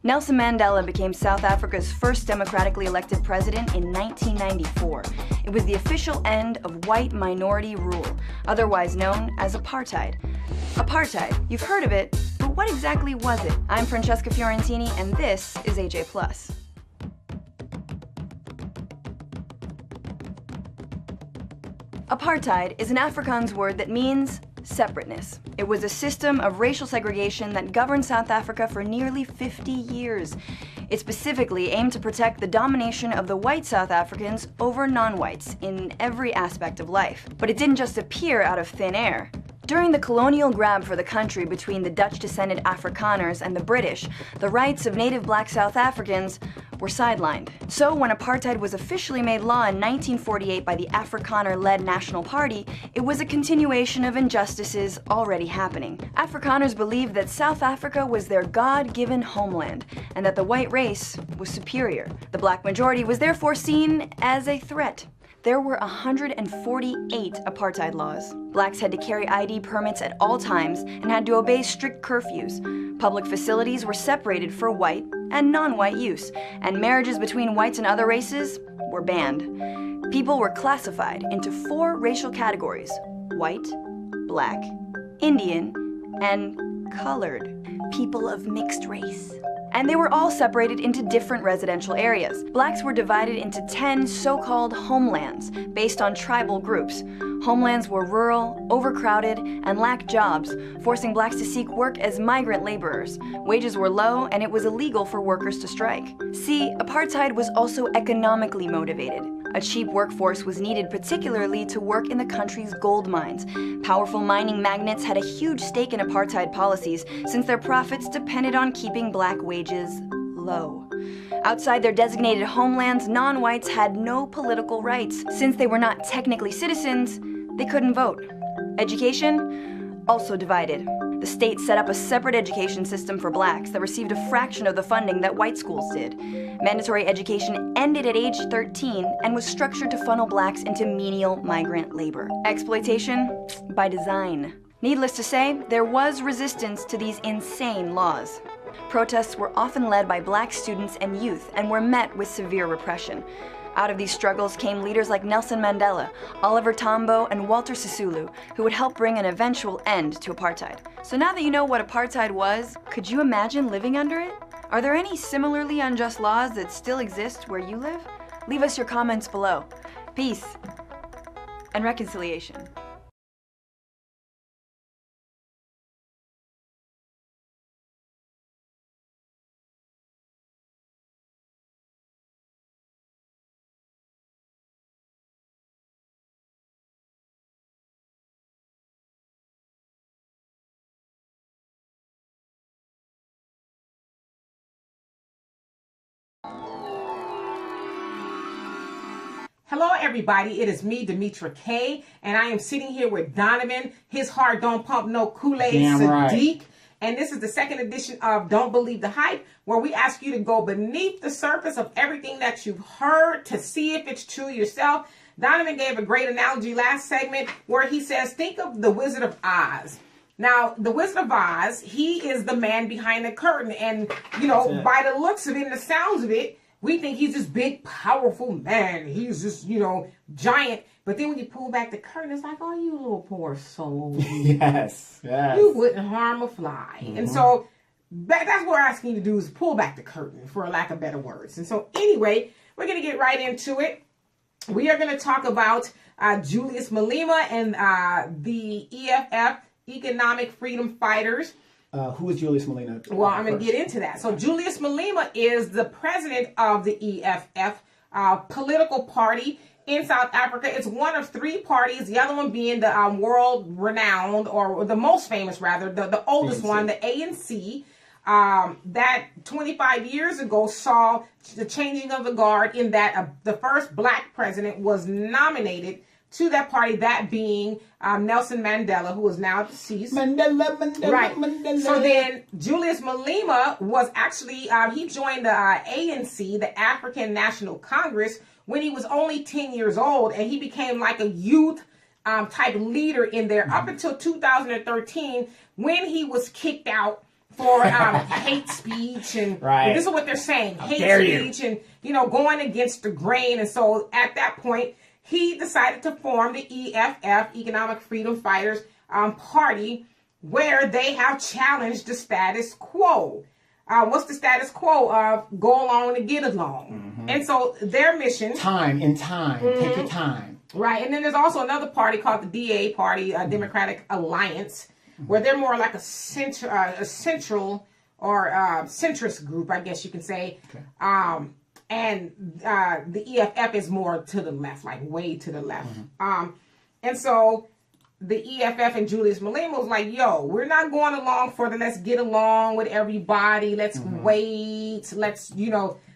Nelson Mandela became South Africa's first democratically elected president in 1994. It was the official end of white minority rule, otherwise known as apartheid. Apartheid, you've heard of it, but what exactly was it? I'm Francesca Fiorentini, and this is AJ Plus. Apartheid is an Afrikaans word that means separateness. It was a system of racial segregation that governed South Africa for nearly 50 years. It specifically aimed to protect the domination of the white South Africans over non-whites in every aspect of life. But it didn't just appear out of thin air. During the colonial grab for the country between the Dutch-descended Afrikaners and the British, the rights of native black South Africans were sidelined. So when apartheid was officially made law in 1948 by the Afrikaner-led National Party, it was a continuation of injustices already happening. Afrikaners believed that South Africa was their God-given homeland, and that the white race was superior. The black majority was therefore seen as a threat. There were 148 apartheid laws. Blacks had to carry ID permits at all times and had to obey strict curfews. Public facilities were separated for white and non-white use, and marriages between whites and other races were banned. People were classified into 4 racial categories: white, black, Indian, and colored. People of mixed race. And they were all separated into different residential areas. Blacks were divided into 10 so-called homelands based on tribal groups. Homelands were rural, overcrowded, and lacked jobs, forcing blacks to seek work as migrant laborers. Wages were low, and it was illegal for workers to strike. See, apartheid was also economically motivated. A cheap workforce was needed particularly to work in the country's gold mines. Powerful mining magnates had a huge stake in apartheid policies since their profits depended on keeping black wages low. Outside their designated homelands, non-whites had no political rights. Since they were not technically citizens, they couldn't vote. Education? Also divided. The state set up a separate education system for blacks that received a fraction of the funding that white schools did. Mandatory education ended at age 13 and was structured to funnel blacks into menial migrant labor. Exploitation? By design. Needless to say, there was resistance to these insane laws. Protests were often led by black students and youth and were met with severe repression. Out of these struggles came leaders like Nelson Mandela, Oliver Tambo, and Walter Sisulu, who would help bring an eventual end to apartheid. So now that you know what apartheid was, could you imagine living under it? Are there any similarly unjust laws that still exist where you live? Leave us your comments below. Peace and reconciliation. Hello everybody, it is me, Demetra K, and I am sitting here with Donovan. His heart don't pump no Kool-Aid, Sadiq. Right. And this is the second edition of Don't Believe the Hype, where we ask you to go beneath the surface of everything that you've heard to see if it's true yourself. Donovan gave a great analogy last segment where he says, think of the Wizard of Oz. Now, the Wizard of Oz, he is the man behind the curtain. And, you know, by the looks of it and the sounds of it, we think he's this big, powerful man. He's just, you know, giant. But then when you pull back the curtain, it's like, oh, you little poor soul. Yes. You wouldn't harm a fly. Mm-hmm. And so that's what we're asking you to do, is pull back the curtain, for a lack of better words. And so anyway, we're going to get right into it. We are going to talk about Julius Malema and the EFF, Economic Freedom Fighters. Who is Julius Malema? Well, I'm going to get into that. So Julius Malema is the president of the EFF political party in South Africa. It's one of 3 parties, the other one being the world-renowned, or the most famous, rather, the oldest one, the ANC, that 25 years ago saw the changing of the guard in that the first black president was nominated to that party, that being Nelson Mandela, who is now deceased. Mandela. Right. So then Julius Malema was actually, he joined the ANC, the African National Congress, when he was only 10 years old, and he became like a youth type leader in there up until 2013, when he was kicked out for hate speech, and Right. this is what they're saying: hate dare you. speech, and going against the grain. And so at that point, he decided to form the EFF, Economic Freedom Fighters Party, where they have challenged the status quo. What's the status quo of go along and get along? And so their mission... Time. Take your time. Right. And then there's also another party called the DA Party, Democratic Alliance, where they're more like a central or centrist group, I guess you can say. Okay. And the EFF is more to the left, like way to the left. And so the EFF and Julius Malema was like, yo, we're not going along for the let's get along with everybody. Let's wait. Let's,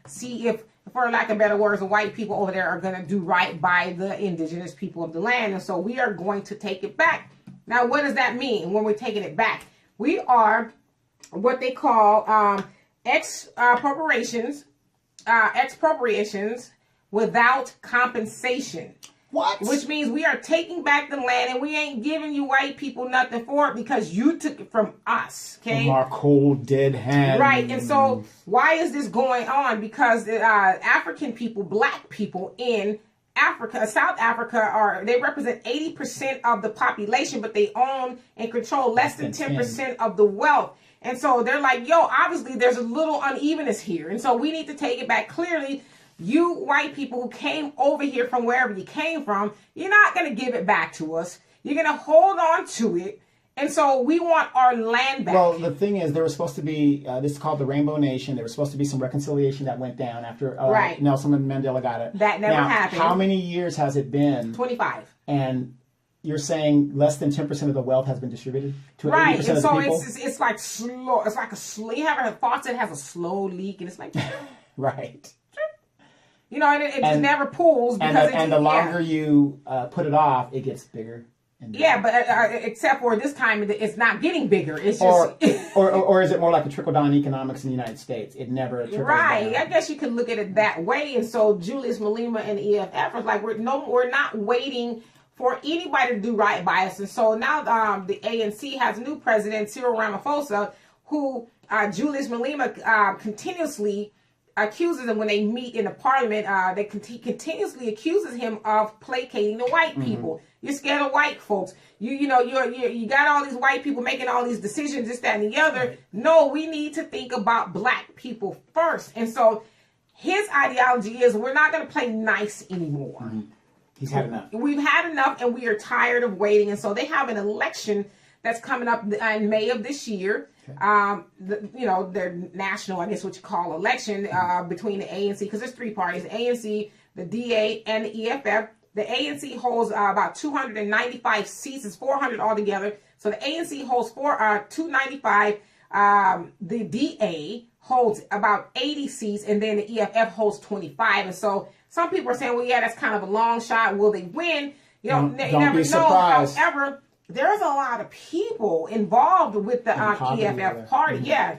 see if, for lack of better words, the white people over there are going to do right by the indigenous people of the land. And so we are going to take it back. Now, what does that mean when we're taking it back? We are what they call expropriations without compensation. What? Which means we are taking back the land and we ain't giving you white people nothing for it because you took it from us. Okay. From our cold, dead hands. Right. And so why is this going on? Because African people, black people in Africa, South Africa, they represent 80% of the population, but they own and control less than 10% of the wealth. And so they're like, yo, obviously there's a little unevenness here. And so we need to take it back. Clearly, you white people who came over here from wherever you came from, you're not going to give it back to us. You're going to hold on to it. And so we want our land back. Well, the thing is, there was supposed to be, this is called the Rainbow Nation. There was supposed to be some reconciliation that went down after Nelson Mandela got it. That never happened. How many years has it been? 25. And you're saying less than 10% of the wealth has been distributed to 80% right. of And the so people? it's like slow. It's like a slow. You have a faucet has a slow leak, and it's like right. And it just never pools because the longer you put it off, it gets bigger. And bigger. Yeah, but except for this time, it's not getting bigger. It's or, just or is it more like a trickle down economics in the United States? It never trickles right. down. I guess you could look at it that way. And so Julius Malema and the EFF was like, we're not waiting for anybody to do right by us. And so now the ANC has a new president, Cyril Ramaphosa, who Julius Malema continuously accuses him when they meet in the parliament. He continuously accuses him of placating the white people. You're scared of white folks. You got all these white people making all these decisions, this, that, and the other. Right. No, we need to think about black people first. And so his ideology is we're not going to play nice anymore. He's had enough. We've had enough, and we are tired of waiting. And so they have an election that's coming up in May of this year. Okay. Their national, I guess what you call election between the ANC, because there's three parties, the ANC, the DA, and the EFF. The ANC holds about 295 seats. It's 400 altogether. So the ANC holds 295. The DA holds about 80 seats, and then the EFF holds 25. And so some people are saying, well, yeah, that's kind of a long shot. Will they win? Don't never be surprised. know. However, there's a lot of people involved with the EFF party. Yeah.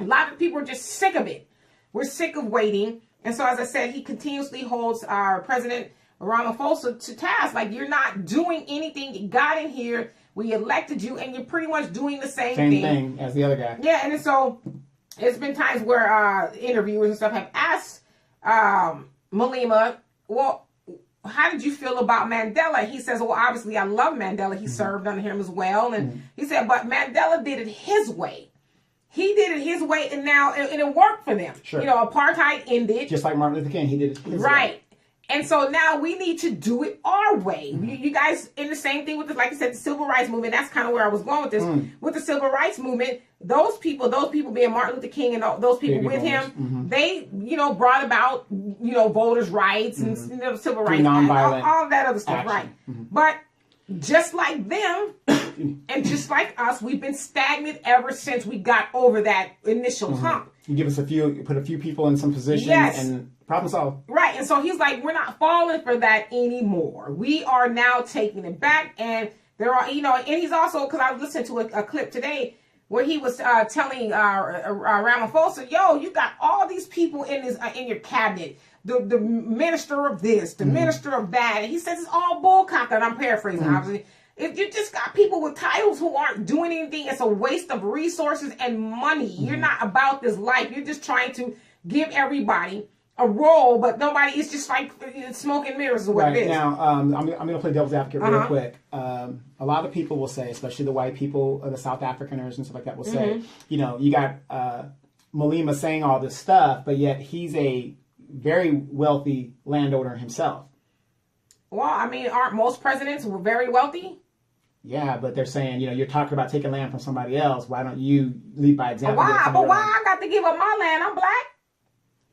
A lot of people are just sick of it. We're sick of waiting. And so, as I said, he continuously holds our President Ramaphosa to task. Like, you're not doing anything. You got in here. We elected you, and you're pretty much doing the same thing as the other guy. Yeah, and so it's been times where interviewers and stuff have asked Malema, well, how did you feel about Mandela? He says, well, obviously I love Mandela. He served under him as well. And he said, but Mandela did it his way. He did it his way, and now it worked for them. Sure. Apartheid ended. Just like Martin Luther King, he did it his right. way. And so now we need to do it our way. You guys in the same thing with, like I said, the civil rights movement. That's kind of where I was going with this. With the civil rights movement, those people being Martin Luther King and those people with him, they, brought about, voters' rights and civil rights, all of that other stuff, right? But just like them and just like us, we've been stagnant ever since we got over that initial hump. You give us put a few people in some positions and problem solved. Right. And so he's like, we're not falling for that anymore. We are now taking it back. And there are, and he's also, because I listened to a clip today where he was telling Ramaphosa, yo, you got all these people in your cabinet. The minister of this, the minister of that. And he says it's all bullcock. And I'm paraphrasing, obviously. If you just got people with titles who aren't doing anything, it's a waste of resources and money. You're not about this life. You're just trying to give everybody a role, but nobody, it's just like smoke and mirrors is what it is. Now, I'm going to play devil's advocate real quick. A lot of people will say, especially the white people, the South Africaners and stuff like that will say, you know, you got Malema saying all this stuff, but yet he's a very wealthy landowner himself. Well, I mean, aren't most presidents very wealthy? Yeah, but they're saying, you know, you're talking about taking land from somebody else. Why don't you lead by example? Why? But why I got to give up my land? I'm black.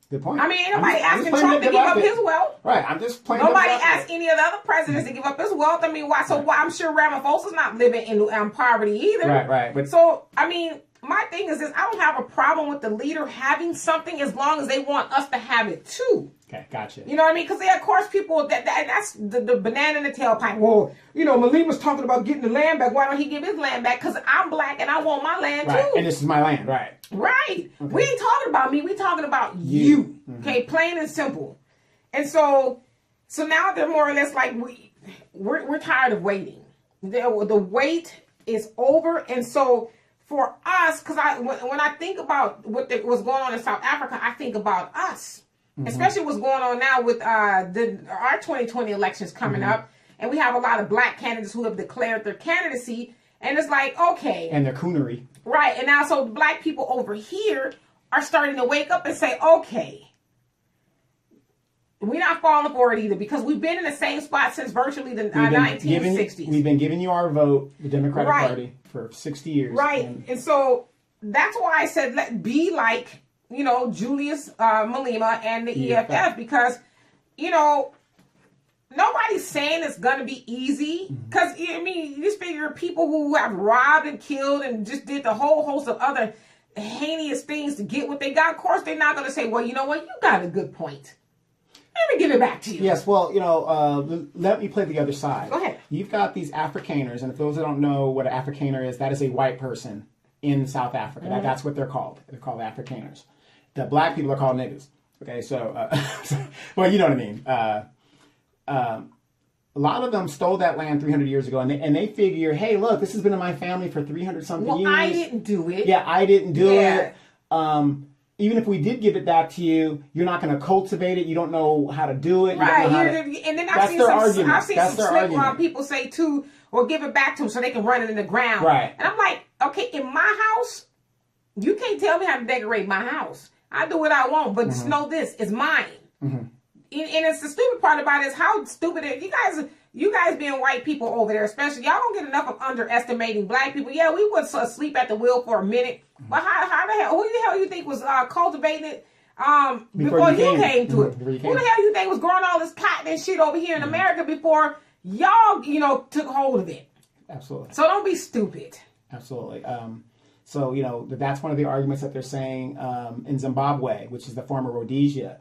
Good point. I mean, ain't nobody asking Trump to give up his wealth. Right, I'm just playing. Nobody asked any of the other presidents to give up his wealth. I mean, why? So why? I'm sure Ramaphosa's not living in poverty either. Right. But so, I mean, my thing is this: I don't have a problem with the leader having something as long as they want us to have it too. Okay, gotcha. You know what I mean? Because of course, people that's the banana in the tailpipe. Well, you know, Malema's talking about getting the land back. Why don't he give his land back? Because I'm black and I want my land too. And this is my land, right? Right. Okay. We ain't talking about me. We talking about you. Okay, plain and simple. And so now they're more or less like we're tired of waiting. The wait is over, and so for us, because when I think about what's going on in South Africa, I think about us. Especially what's going on now with our 2020 elections coming up. And we have a lot of black candidates who have declared their candidacy. And it's like, okay. And their coonery. Right. And now so black people over here are starting to wake up and say, okay, we're not falling for it either, because we've been in the same spot since virtually the 1960s. We've been giving you our vote, the Democratic Party, for 60 years. Right. And so that's why I said, let be like, you know, Julius Malema and the EFF, because, you know, nobody's saying it's going to be easy. Because, I mean, you just figure people who have robbed and killed and just did the whole host of other heinous things to get what they got. Of course, they're not going to say, well, you know what? You got a good point. Let me give it back to you. Yes, well, you know, let me play the other side. Go ahead. You've got these Afrikaners, and if those that don't know what an Afrikaner is, that is a white person in South Africa. That's what they're called. They're called Afrikaners. The black people are called niggas. Okay, so, well, you know what I mean. A lot of them stole that land 300 years ago, and they figure, hey, look, this has been in my family for 300-something years. Well, I didn't do it. Yeah, I didn't do it. Even if we did give it back to you, you're not going to cultivate it. You don't know how to do it. Right. And then I've seen some slick people say, too, or give it back to them so they can run it in the ground. Right. And I'm like, okay, in my house, you can't tell me how to decorate my house. I do what I want, but just know this, it's mine. And it's the stupid part about it is how stupid it is. You guys being white people over there, especially, y'all don't get enough of underestimating black people. Yeah, we would sleep at the wheel for a minute, but how the hell, who the hell you think was cultivating it before you came to it? Who the hell you think was growing all this cotton and shit over here in America before y'all, you know, took hold of it? Absolutely. So don't be stupid. Absolutely. So, you know, that's one of the arguments that they're saying in Zimbabwe, which is the former Rhodesia,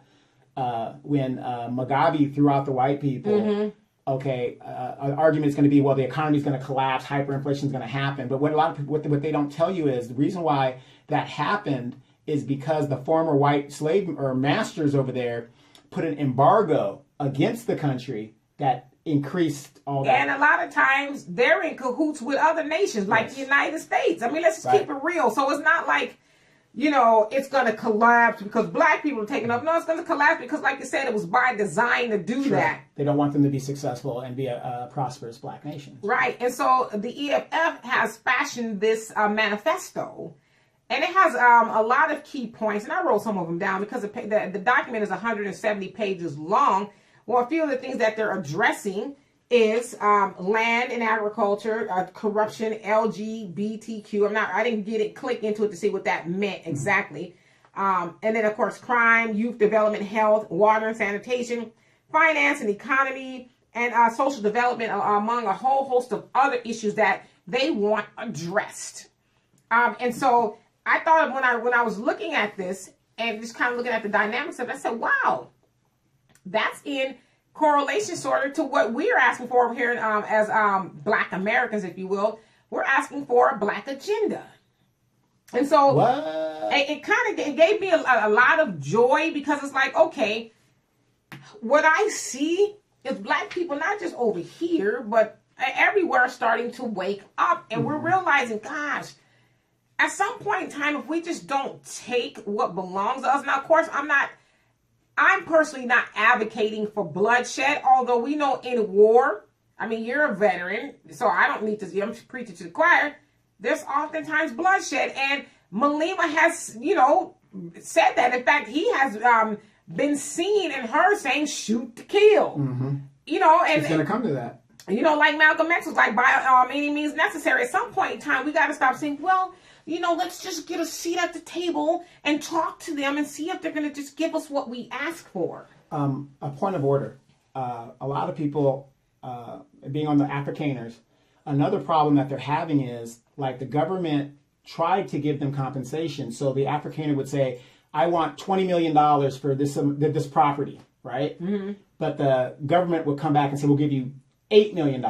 when Mugabe threw out the white people. Okay, an argument is going to be, well, the economy is going to collapse, hyperinflation is going to happen. But what a lot of people, what they don't tell you is the reason why that happened is because the former white slave or masters over there put an embargo against the country that increased all that. And a lot of times they're in cahoots with other nations, like the United States. I mean, let's just keep it real. So it's not like, you know, it's going to collapse because black people are taking up. No, it's going to collapse because, like you said, it was by design to do that. They don't want them to be successful and be a prosperous black nation. Right. And so the EFF has fashioned this manifesto, and it has a lot of key points. And I wrote some of them down because the document is 170 pages long. Well, a few of the things that they're addressing is land and agriculture, corruption, LGBTQ. I didn't click into it to see what that meant exactly. And then, of course, crime, youth development, health, water and sanitation, finance and economy, and social development, among a whole host of other issues that they want addressed. And so I thought when I was looking at this and just kind of looking at the dynamics of it, I said, wow, that's in correlation sort of to what we're asking for over here as black Americans, if you will. We're asking for a black agenda. And so it gave me a lot of joy because it's like, okay, what I see is black people, not just over here, but everywhere starting to wake up, and we're realizing, gosh, at some point in time, if we just don't take what belongs to us. Now, of course, I'm personally not advocating for bloodshed, although we know in war, I mean, you're a veteran, so I don't need to, I'm preaching to the choir, there's oftentimes bloodshed, and Malema has, said that. In fact, he has been seen and heard saying, shoot to kill. Mm-hmm. And it's going to come to that. Like Malcolm X was like, by any means necessary. At some point in time, we got to stop saying, well, let's just get a seat at the table and talk to them and see if they're going to just give us what we ask for. A point of order. A lot of people, being on the Afrikaners, another problem that they're having is, like, the government tried to give them compensation. So the Afrikaner would say, I want $20 million for this property, right? Mm-hmm. But the government would come back and say, we'll give you $8 million.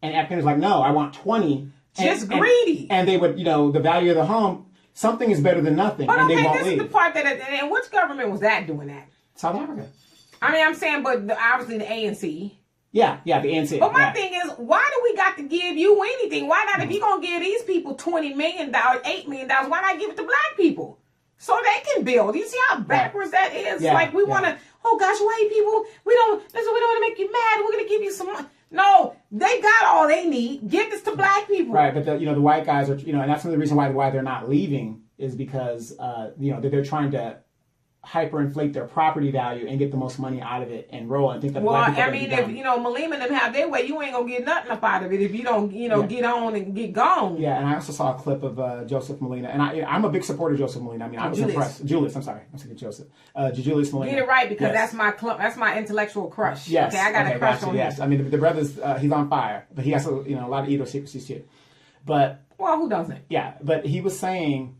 And Afrikaners like, no, I want 20. Just greedy. And they would, the value of the home, something is better than nothing. But and okay, they won't this leave. is the part and which government was that doing that? South Africa. I mean, I'm saying, but obviously the ANC. Yeah, the ANC. But my thing is, why do we got to give you anything? Why not, if you're going to give these people $20 million, $8 million, why not give it to black people? So they can build. You see how backwards that is? Yeah, like, we want to, oh gosh, white people, we don't want to make you mad. We're going to give you some money. No, they got all they need. Give this to black people. Right, but the white guys are, and that's another reason why they're not leaving is because, they're trying to hyperinflate their property value and get the most money out of it and roll and think that black people if Malema and them have their way, you ain't gonna get nothing up out of it if you don't get on and get gone. Yeah, and I also saw a clip of Joseph Malina, and I'm a big supporter of Joseph Malina. I mean, I was impressed. Julius, I'm sorry, I'm saying Joseph. Julius Malina. Get it right, because that's my intellectual crush. Yes, okay, I got a crush on him. Yes, I mean the brother's he's on fire, but he has a lot of idiosyncrasies too. But who doesn't? Yeah, but he was saying.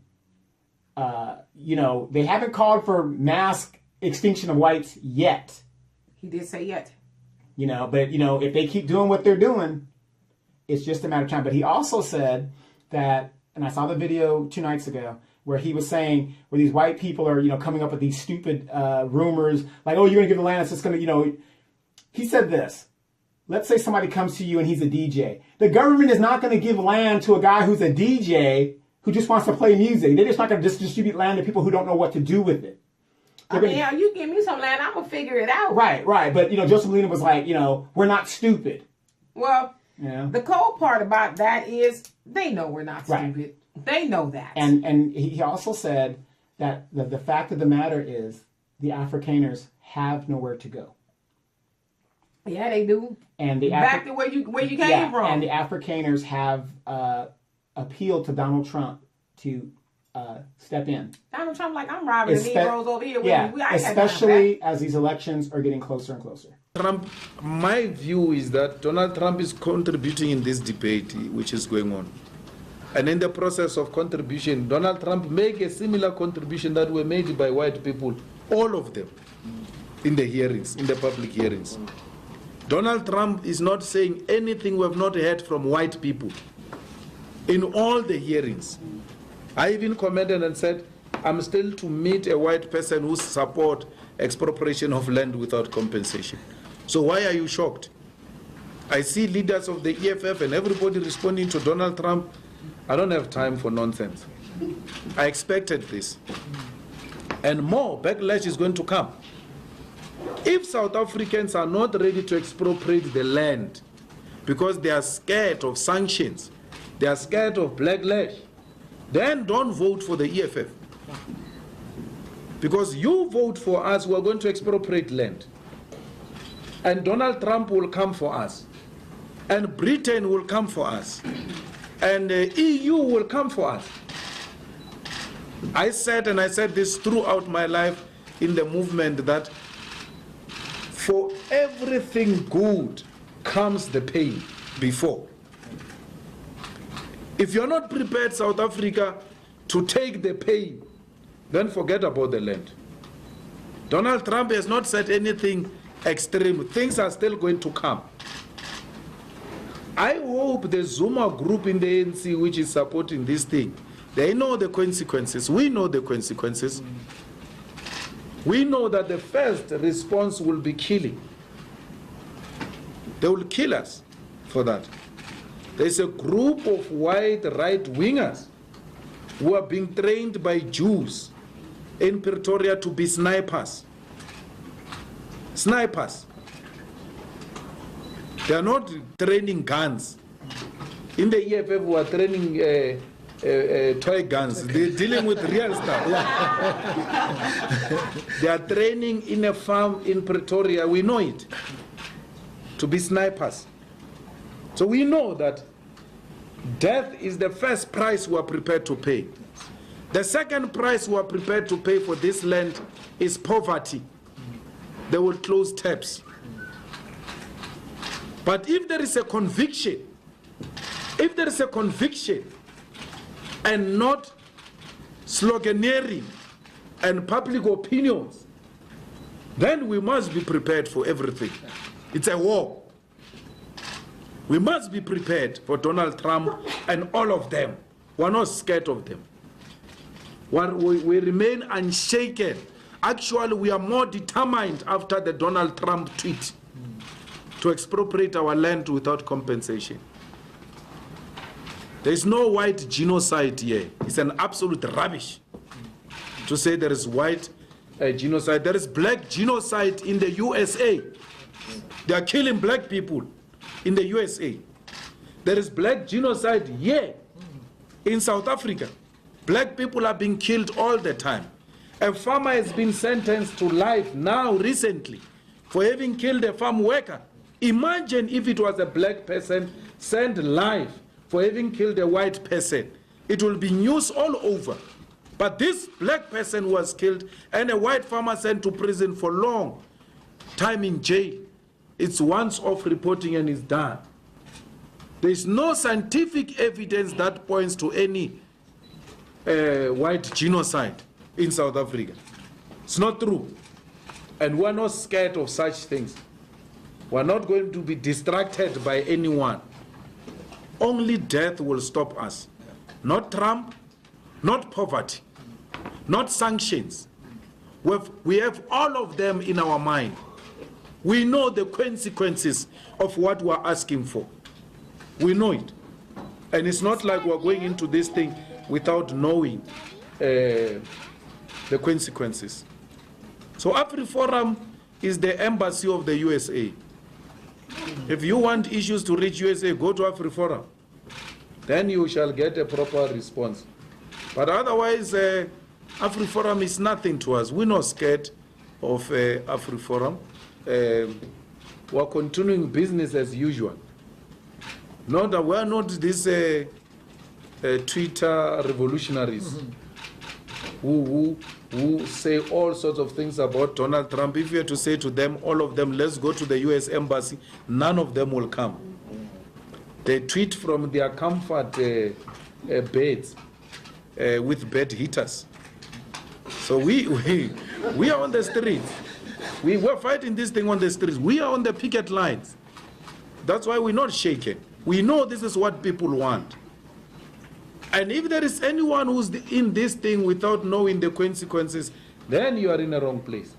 They haven't called for mass extinction of whites yet. He did say yet. But if they keep doing what they're doing, it's just a matter of time. But he also said that, and I saw the video 2 nights ago, where he was saying, where these white people are, coming up with these stupid rumors, like, oh, you're going to give the land, it's just going to, he said this. Let's say somebody comes to you and he's a DJ. The government is not going to give land to a guy who's a DJ who just wants to play music. They're just not going to just distribute land to people who don't know what to do with it. You give me some land, I'm going to figure it out. Right. But, Joseph Malina was like, we're not stupid. Well, the cold part about that is they know we're not stupid. Right. They know that. And he also said that the fact of the matter is the Afrikaners have nowhere to go. Yeah, they do. And back to where you came from. And the Afrikaners have appealed to Donald Trump to step in. Donald Trump, like, I'm robbing the Negroes over here. Especially as these elections are getting closer and closer. Trump, my view is that Donald Trump is contributing in this debate which is going on. And in the process of contribution, Donald Trump made a similar contribution that were made by white people, all of them, in the hearings, in the public hearings. Donald Trump is not saying anything we have not heard from white people in all the hearings. I even commented and said, I'm still to meet a white person who support expropriation of land without compensation. So why are you shocked? I see leaders of the EFF and everybody responding to Donald Trump. I don't have time for nonsense. I expected this. And more backlash is going to come. If South Africans are not ready to expropriate the land because they are scared of sanctions, they are scared of backlash, then don't vote for the EFF. Because you vote for us, we are going to expropriate land. And Donald Trump will come for us. And Britain will come for us. And the EU will come for us. I said, and I said this throughout my life in the movement, that for everything good comes the pain before. If you're not prepared, South Africa, to take the pain, then forget about the land. Donald Trump has not said anything extreme. Things are still going to come. I hope the Zuma group in the ANC, which is supporting this thing, they know the consequences. We know the consequences. We know that the first response will be killing. They will kill us. for that. There's a group of white right-wingers who are being trained by Jews in Pretoria to be snipers. Snipers. They are not training guns. In the EFF, we are training toy guns. They're dealing with real stuff. They are training in a farm in Pretoria. We know it. To be snipers. So we know that death is the first price we are prepared to pay. The second price we are prepared to pay for this land is poverty. They will close taps. But if there is a conviction, and not sloganeering and public opinions, then we must be prepared for everything. It's a war. We must be prepared for Donald Trump and all of them. We're not scared of them. We remain unshaken. Actually, we are more determined after the Donald Trump tweet to expropriate our land without compensation. There is no white genocide here. It's an absolute rubbish to say there is white genocide. There is black genocide in the USA. They are killing black people in the USA. There is black genocide here in South Africa. Black people are being killed all the time. A farmer has been sentenced to life now recently for having killed a farm worker. Imagine if it was a black person sent life for having killed a white person. It will be news all over. But this black person was killed and a white farmer sent to prison for long time in jail. It's once off reporting and it's done. There is no scientific evidence that points to any white genocide in South Africa. It's not true. And we're not scared of such things. We're not going to be distracted by anyone. Only death will stop us. Not Trump, not poverty, not sanctions. We have all of them in our mind. We know the consequences of what we're asking for. We know it. And it's not like we're going into this thing without knowing the consequences. So AfriForum is the embassy of the USA. If you want issues to reach USA, go to AfriForum. Then you shall get a proper response. But otherwise, AfriForum is nothing to us. We're not scared of AfriForum. We're continuing business as usual. Not that we're not these Twitter revolutionaries who say all sorts of things about Donald Trump. If you were to say to them, all of them, let's go to the US embassy, none of them will come. They tweet from their comfort beds with bed heaters. So we are on the streets. We're fighting this thing on the streets. We are on the picket lines. That's why we're not shaken. We know this is what people want. And if there is anyone who's in this thing without knowing the consequences, then you are in the wrong place.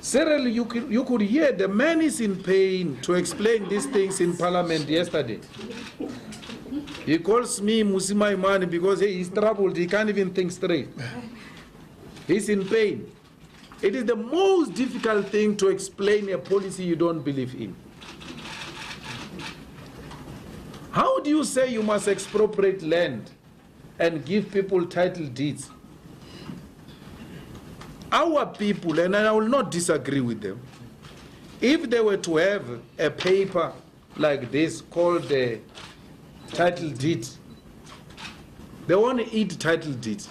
Cyril, you could hear the man is in pain to explain these things in Parliament yesterday. He calls me Musima Imani because he's troubled. He can't even think straight. He's in pain. It is the most difficult thing to explain a policy you don't believe in. How do you say you must expropriate land and give people title deeds? Our people, and I will not disagree with them, if they were to have a paper like this called the title deed, they want to eat title deed.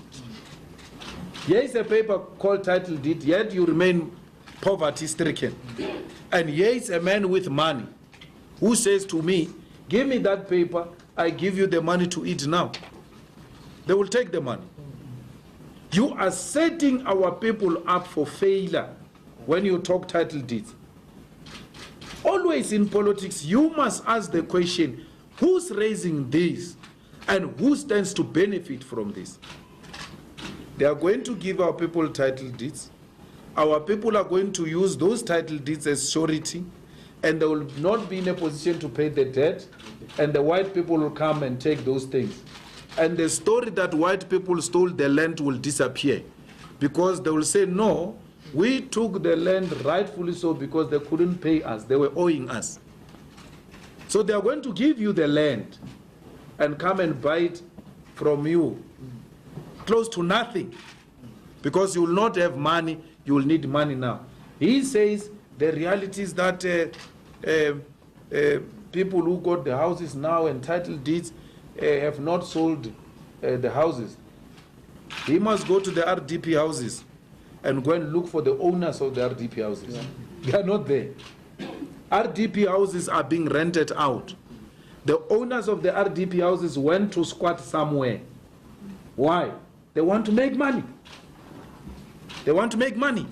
Here is a paper called title deed, yet you remain poverty stricken. And here is a man with money who says to me, give me that paper, I give you the money to eat now. They will take the money. You are setting our people up for failure when you talk title deeds. Always in politics, you must ask the question, who's raising this and who stands to benefit from this? They are going to give our people title deeds. Our people are going to use those title deeds as surety. and they will not be in a position to pay the debt, and the white people will come and take those things. And the story that white people stole the land will disappear, because they will say, no, we took the land rightfully so because they couldn't pay us. They were owing us. So they are going to give you the land and come and buy it from you close to nothing, because you will not have money. You will need money now. He says the reality is that people who got the houses now and title deeds have not sold the houses. He must go to the RDP houses and go and look for the owners of the RDP houses. Yeah. They are not there. RDP houses are being rented out. The owners of the RDP houses went to squat somewhere. Why? They want to make money. They want to make money.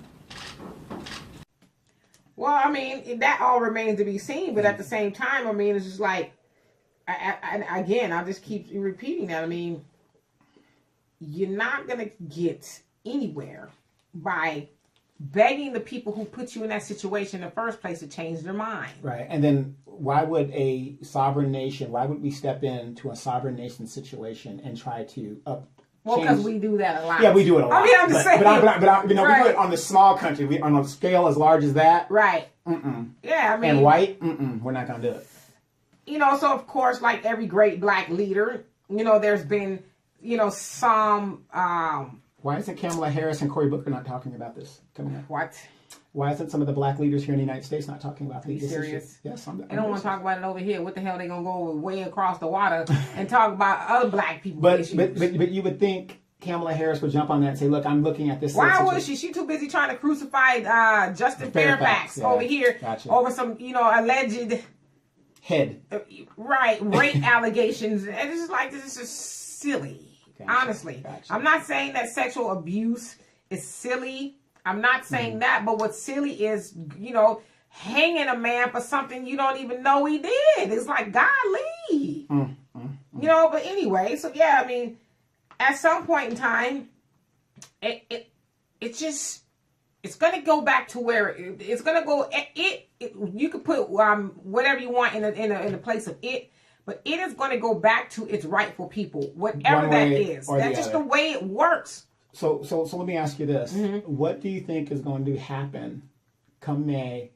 Well, I mean, that all remains to be seen. But at the same time, I mean, it's just like, again, I'll just keep repeating that. I mean, you're not going to get anywhere by begging the people who put you in that situation in the first place to change their mind. Right. And then why would a sovereign nation, why would we step into a sovereign nation situation and try to well, because we do that a lot. Yeah, we do it a lot. I mean, I'm just saying. But you know, right. we do it on the small country. On a scale as large as that. Right. Yeah, I mean. And white, we're not going to do it. You know, so of course, like every great black leader, you know, there's been, you know, some... Why isn't Kamala Harris and Cory Booker not talking about this coming up? What? Why isn't some of the black leaders here in the United States not talking about these issues? Are you serious? Yes, they don't want to talk about it over here. What the hell? They gonna go way across the water and talk about other black people issues? But you would think Kamala Harris would jump on that and say, "Look, I'm looking at this." Why would she? She's too busy trying to crucify Justin Fairfax over here over some, you know, alleged head rape allegations. And it's just like, this is just silly. Honestly, I'm not saying that sexual abuse is silly. I'm not saying that, but what's silly is, you know, hanging a man for something you don't even know he did. It's like, golly. You know, but anyway, so yeah, I mean, at some point in time, it's going to go back to where it's going to go. You could put whatever you want in the place of it. But it is going to go back to its rightful people, whatever that is. That's just the way it works. So let me ask you this. What do you think is going to happen come May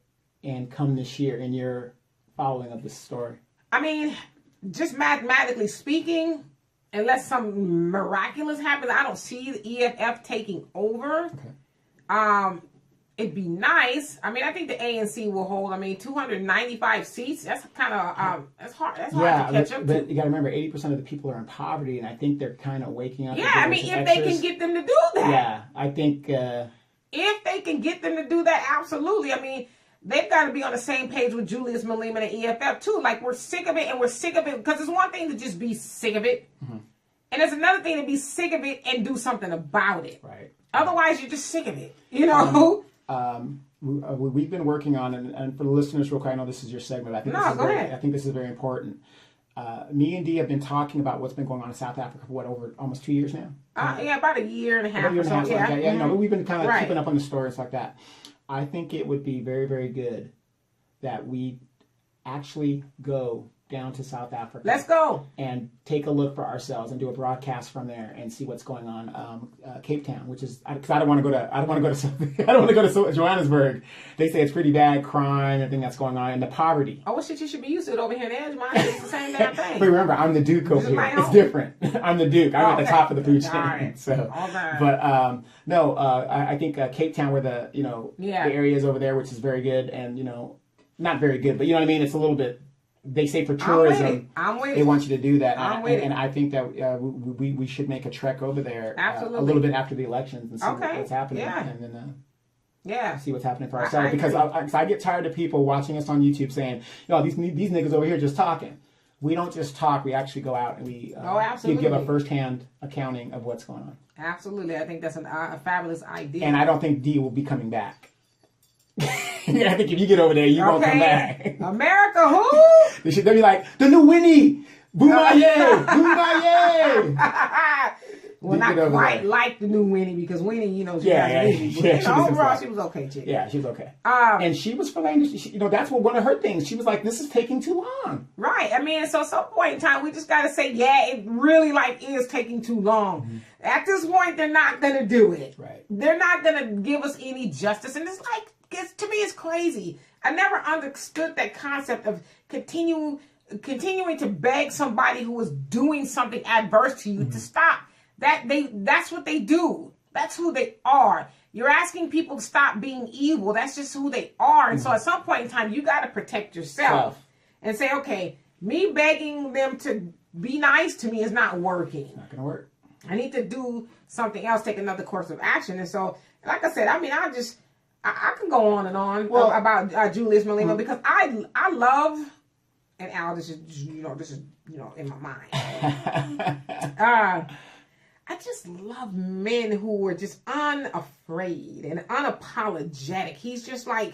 and come this year in your following of this story? I mean, just mathematically speaking, unless something miraculous happens, I don't see the EFF taking over. Okay. It'd be nice. I mean, I think the ANC will hold. I mean, 295 seats. That's kind of that's hard. That's hard to catch up to. But you got to remember, 80% of the people are in poverty, and I think they're kind of waking up. Yeah, I mean, if they can get them to do that. Yeah, I think if they can get them to do that, absolutely. I mean, they've got to be on the same page with Julius Malema and the EFF too. Like, we're sick of it, and we're sick of it because it's one thing to just be sick of it, and it's another thing to be sick of it and do something about it. Right. Otherwise, you're just sick of it. You know. We've been working on, and for the listeners, real quick, I know this is your segment. I think this is very important. Me and Dee have been talking about what's been going on in South Africa for over almost 2 years now. Yeah, about a year and a half. You know, but we've been kind of keeping up on the stories like that. I think it would be very, very good that we actually go down to South Africa. Let's go and take a look for ourselves and do a broadcast from there and see what's going on. Cape Town, which is because I don't want to go to Johannesburg. They say it's pretty bad crime, everything that's going on, and the poverty. Oh, well, shit, you should be used to it over here in Edgemont. It's the same damn thing. But remember, I'm the Duke over here. It's different. I'm the Duke. I'm at the top of the food chain. Right. So, right. But I think Cape Town, where the the area is over there, which is very good, and not very good, but you know what I mean. It's a little bit. They say for tourism, they want you to do that. And I think that we should make a trek over there a little bit after the elections and see what's happening. Yeah. And then see what's happening for ourselves. Because I get tired of people watching us on YouTube saying, these niggas over here just talking. We don't just talk. We actually go out and we give a firsthand accounting of what's going on. Absolutely. I think that's a fabulous idea. And I don't think Dee will be coming back. I think if you get over there, you won't come back. America, who? They'll be like, the new Winnie! Boomaye! Boomaye! Well, not quite like the new Winnie, because Winnie, you know, she overall she was okay, chick. Yeah, she was okay. And she was feeling, you know, that's one of her things. She was like, this is taking too long. Right. I mean, so at some point in time, we just got to say, yeah, it really is taking too long. Mm-hmm. At this point, they're not going to do it. Right. They're not going to give us any justice. And it's like, to me, it's crazy. I never understood that concept of continuing to beg somebody who is doing something adverse to you to stop. That's what they do. That's who they are. You're asking people to stop being evil. That's just who they are. And so at some point in time, you got to protect yourself and say, okay, me begging them to be nice to me is not working. It's not going to work. I need to do something else, take another course of action. And so, like I said, I mean, I can go on and on about Julius Malema because I love, and Al, this is in my mind. I just love men who are just unafraid and unapologetic. He's just like,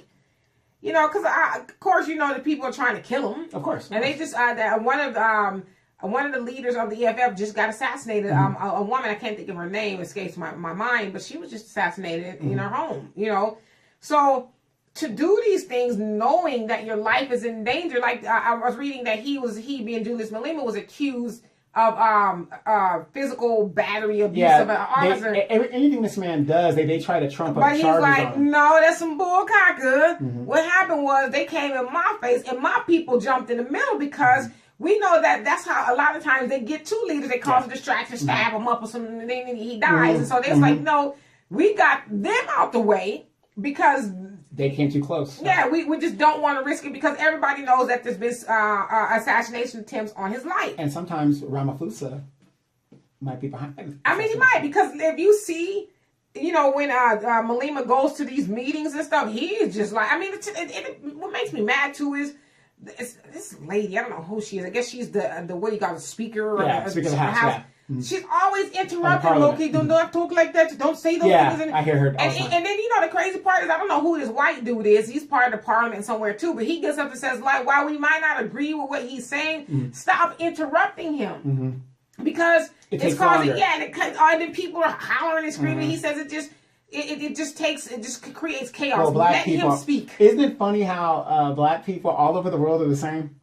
you know, because of course, you know, the people are trying to kill him. Of course. And they just, one of the leaders of the EFF just got assassinated. A woman, I can't think of her name, escapes my mind, but she was just assassinated in her home, you know. So to do these things knowing that your life is in danger, like I was reading that he being Julius Malema was accused of physical battery abuse of an officer. Anything this man does, they try to trump up charges on him. But he's like, no, that's some bull caca. Mm-hmm. What happened was they came in my face and my people jumped in the middle because we know that's how a lot of times they get two leaders, they cause a distraction, stab him up or something, and then he dies. And so they're like, no, we got them out the way because they came too close. Yeah, we just don't want to risk it because everybody knows that there's been assassination attempts on his life. And sometimes Ramaphosa might be behind. I mean, he might, because if you see, you know, when Malema goes to these meetings and stuff, he is just like, I mean, what makes me mad too is this lady, I don't know who she is. I guess she's the what do you call it, speaker? Speaker of the House. Yeah. Mm-hmm. She's always interrupting. Okay, don't talk like that. Don't say those things. I hear her. And then, you know, the crazy part is I don't know who this white dude is. He's part of the parliament somewhere too. But he gets up and says, like, while we might not agree with what he's saying, stop interrupting him. Mm-hmm. Because it's causing, and then people are hollering and screaming. Mm-hmm. He says it just creates chaos. Well, black Let people, him speak. Isn't it funny how black people all over the world are the same?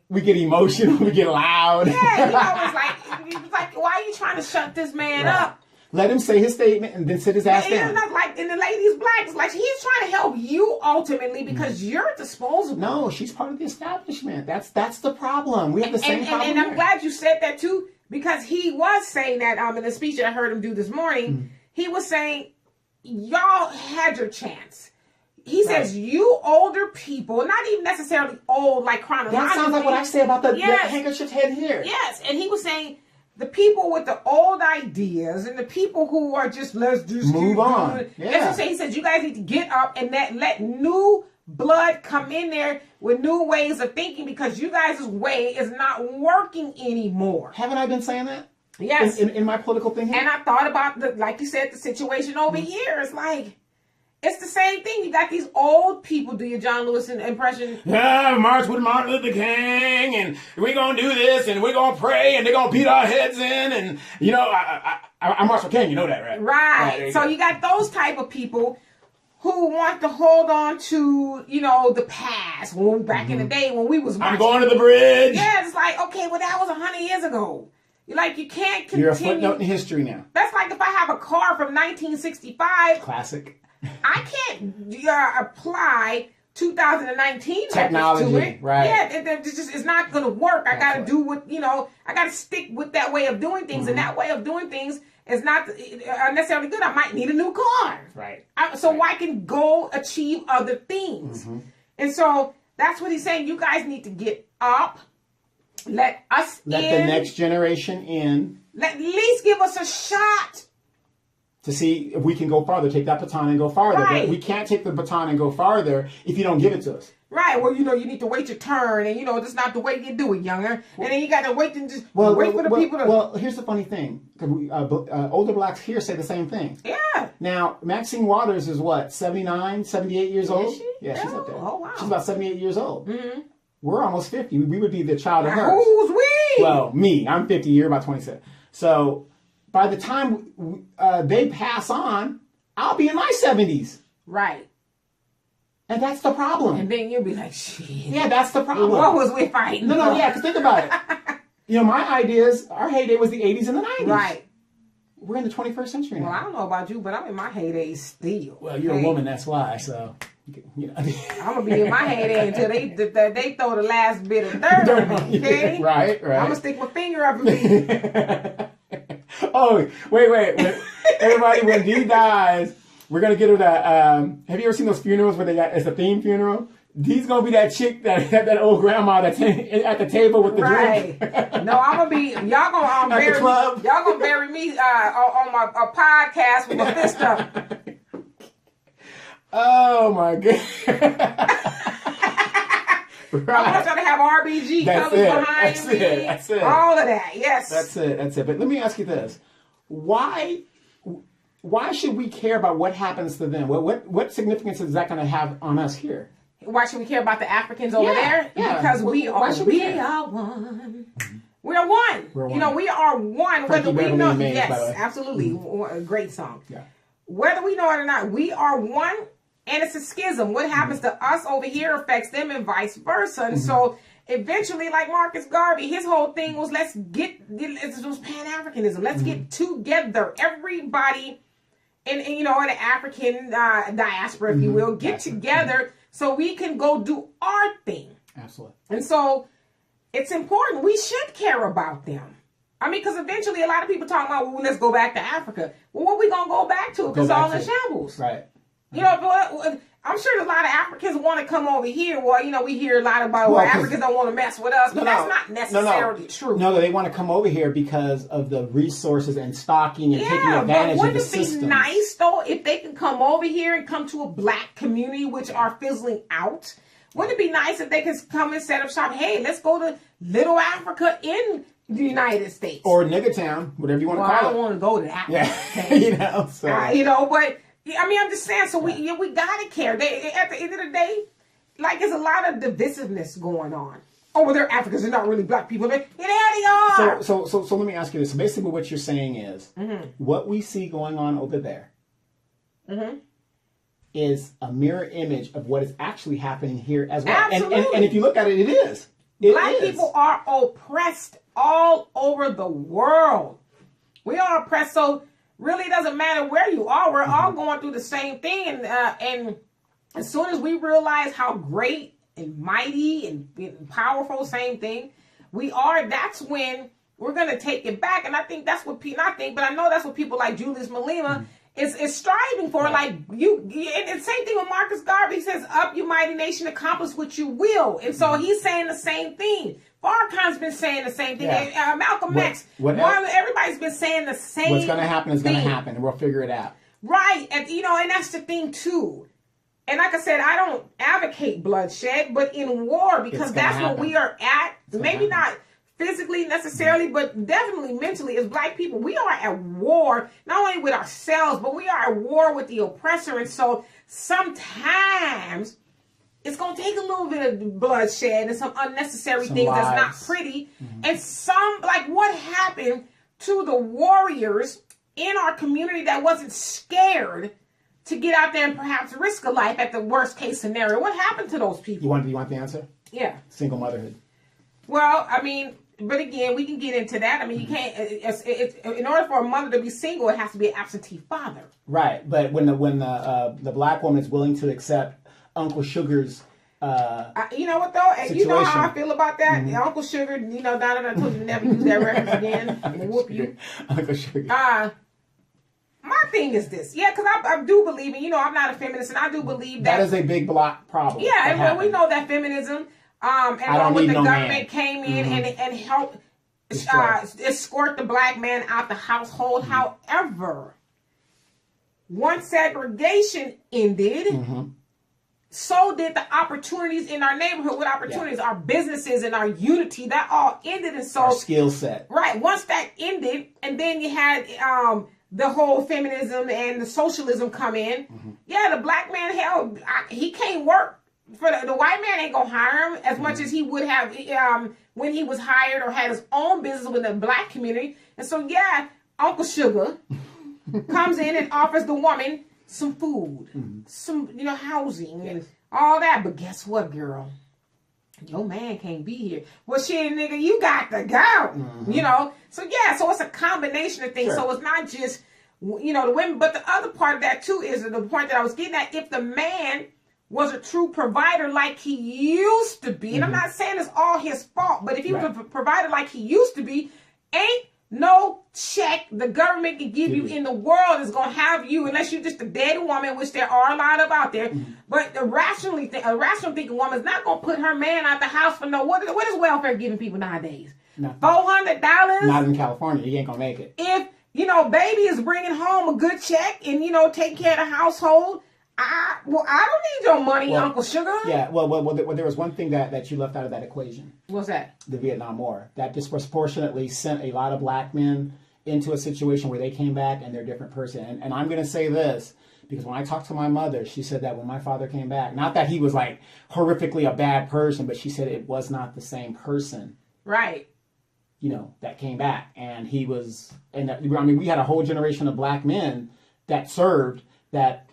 We get emotional, we get loud. Yeah, you know, it's like, why are you trying to shut this man up? Let him say his statement and then sit his ass down. It's not like, and the lady's black. It's like he's trying to help you ultimately because you're disposable. No, she's part of the establishment. That's the problem. We have the same problem. And I'm glad you said that too, because he was saying that in the speech that I heard him do this morning. He was saying, y'all had your chance. He says, you older people, not even necessarily old, like chronologically. That sounds like what I say about the handkerchief head here. Yes, and he was saying the people with the old ideas and the people who are just, let's just move on. Yeah. That's what he says, you guys need to get up and let new blood come in there with new ways of thinking because you guys' way is not working anymore. Haven't I been saying that? Yes. In my political thinking? And I thought about, like you said, the situation over here. It's like, it's the same thing. You got these old people do your John Lewis impression. Yeah, march with Martin Luther King, and we're going to do this, and we're going to pray, and they're going to beat our heads in, and, you know, I march for King, you know that, right? Right. So you got those type of people who want to hold on to, you know, the past, back in the day when we was marching. I'm going to the bridge. Yeah, it's like, okay, well, that was 100 years ago. Like, you can't continue. You're a footnote in history now. That's like if I have a car from 1965. Classic. I can't apply 2019 technology to it. Right? Yeah, it's not going to work. I got to do what, you know, I got to stick with that way of doing things, and that way of doing things is not necessarily good. I might need a new car, right? So I can go achieve other things, and so that's what he's saying. You guys need to get up. Let us let in. the next generation in. At least give us a shot. To see if we can go farther, take that baton and go farther. Right. But we can't take the baton and go farther if you don't give it to us. Right. Well, you know, you need to wait your turn, and you know, that's not the way you do it, younger. And then you got to wait and just wait for the people to. Well, here's the funny thing: older blacks here say the same thing. Yeah. Now, Maxine Waters is what, 79, 78 years old? Is she? Yeah, she's up there. Oh, wow. She's about 78 years old. Mm-hmm. We're almost 50. We would be the child of hers. Who's we? Well, me. I'm 50. You're about 27. So by the time they pass on, I'll be in my 70s. Right. And that's the problem. And then you'll be like, shit. Yeah, that's the problem. What was we fighting? No, yeah, because think about it. My idea is our heyday was the 80s and the 90s. Right. We're in the 21st century now. Well, I don't know about you, but I'm in my heyday still. Well, you're a woman, that's why, so... I'm going to be in my heyday until they throw the last bit of dirt on me, okay? Right. I'm going to stick my finger up in me. Oh, wait. Everybody, when Dee dies, we're going to get her that... have you ever seen those funerals where it's a theme funeral? Dee's going to be that chick, that old grandma that's at the table with the drink. No, I'm going to be... Y'all going to bury me. Y'all going to bury me on my podcast with my fist up. Oh my God. Right. I want y'all to have RBG colors behind me. That's it. All of that, yes. That's it. But let me ask you this. Why should we care about what happens to them? What significance is that going to have on us here? Why should we care about the Africans over there? Yeah. Because we are one. We are one. We're one. We are one. Frankie Whether we know, Beverly Mays, yes, absolutely. A great song. Yeah. Whether we know it or not, we are one. And it's a schism. What happens to us over here affects them and vice versa. And so eventually, like Marcus Garvey, his whole thing was it was Pan-Africanism. Let's get together. Everybody in the African diaspora, if you will, get together so we can go do our thing. Absolutely. And so it's important. We should care about them. I mean, because eventually a lot of people talk about, well, let's go back to Africa. Well, what are we going to go back to if it's all in shambles? Right. But I'm sure a lot of Africans want to come over here. Well, we hear a lot about, Africans don't want to mess with us, but that's not necessarily true. No, they want to come over here because of the resources and stocking and taking advantage of the system. Wouldn't it be nice, though, if they can come over here and come to a black community, which are fizzling out? Wouldn't it be nice if they can come and set up shop? Hey, let's go to Little Africa in the United States. Or Nigga Town, whatever you want to call it. I don't want to go to that. Yeah, but... I mean, I'm just saying, so we got to care. At the end of the day, there's a lot of divisiveness going on. Oh, well, they're Africans. They're not really black people. Yeah, they are. So let me ask you this. So basically what you're saying is what we see going on over there is a mirror image of what is actually happening here as well. Absolutely. And if you look at it, it is. Black people are oppressed all over the world. We are oppressed, so... Really, it doesn't matter where you are. We're all going through the same thing. And as soon as we realize how great and mighty and powerful, same thing, we are, that's when we're going to take it back. And I think that's what but I know that's what people like Julius Malema is striving for. Right. And same thing with Marcus Garvey. He says, up, you mighty nation, accomplish what you will. And so he's saying the same thing. Farrakhan's been saying the same thing. Yeah. Malcolm X. Everybody's been saying the same thing. What's going to happen is going to happen, and we'll figure it out. Right. And, and that's the thing, too. And like I said, I don't advocate bloodshed, but in war, because that's where we are at. Maybe not physically necessarily, but definitely mentally as black people. We are at war, not only with ourselves, but we are at war with the oppressor. And so sometimes... it's going to take a little bit of bloodshed and some unnecessary things lies. That's not pretty. And what happened to the warriors in our community that wasn't scared to get out there and perhaps risk a life at the worst case scenario? What happened to those people? You want the answer? Yeah. Single motherhood. Well, I mean, but again, we can get into that. I mean, you can't, in order for a mother to be single, it has to be an absentee father. Right. But when the black woman is willing to accept Uncle Sugar's you know what though? And you know how I feel about that? Uncle Sugar, Donna, I told you to never use that reference again. I'm gonna whoop you. Uncle Sugar. My thing is this. Yeah, because I do believe in, I'm not a feminist, and I do believe that is a big block problem. Yeah, and we know that feminism, and along with the government came in and helped escort the black man out the household. However, once segregation ended, so did the opportunities in our neighborhood. What opportunities? Our businesses and our unity, that all ended. And so our skill set. Right. Once that ended, and then you had the whole feminism and the socialism come in. Yeah, the black man, he can't work. For the white man ain't gonna hire him as much as he would have when he was hired or had his own business with the black community. And so, yeah, Uncle Sugar comes in and offers the woman some food, some, housing and all that. But guess what, girl? Your man can't be here. Well, shit, nigga, you got to go. So yeah, so it's a combination of things. Sure. So it's not just, the women, but the other part of that too is the point that I was getting at. If the man was a true provider like he used to be, and I'm not saying it's all his fault, but if he was a provider like he used to be, ain't no check the government can give you in the world is going to have you, unless you're just a dead woman, which there are a lot of out there. But a rational thinking woman is not going to put her man out the house for no. What is welfare giving people nowadays? $400? Not in California. You ain't going to make it. If, baby is bringing home a good check and, taking care of the household, I don't need your money, Uncle Sugar. Yeah, well, there was one thing that you left out of that equation. What's that? The Vietnam War. That disproportionately sent a lot of black men into a situation where they came back and they're a different person. And I'm going to say this, because when I talked to my mother, she said that when my father came back, not that he was like horrifically a bad person, but she said it was not the same person. Right. That came back. And he was, we had a whole generation of black men that served that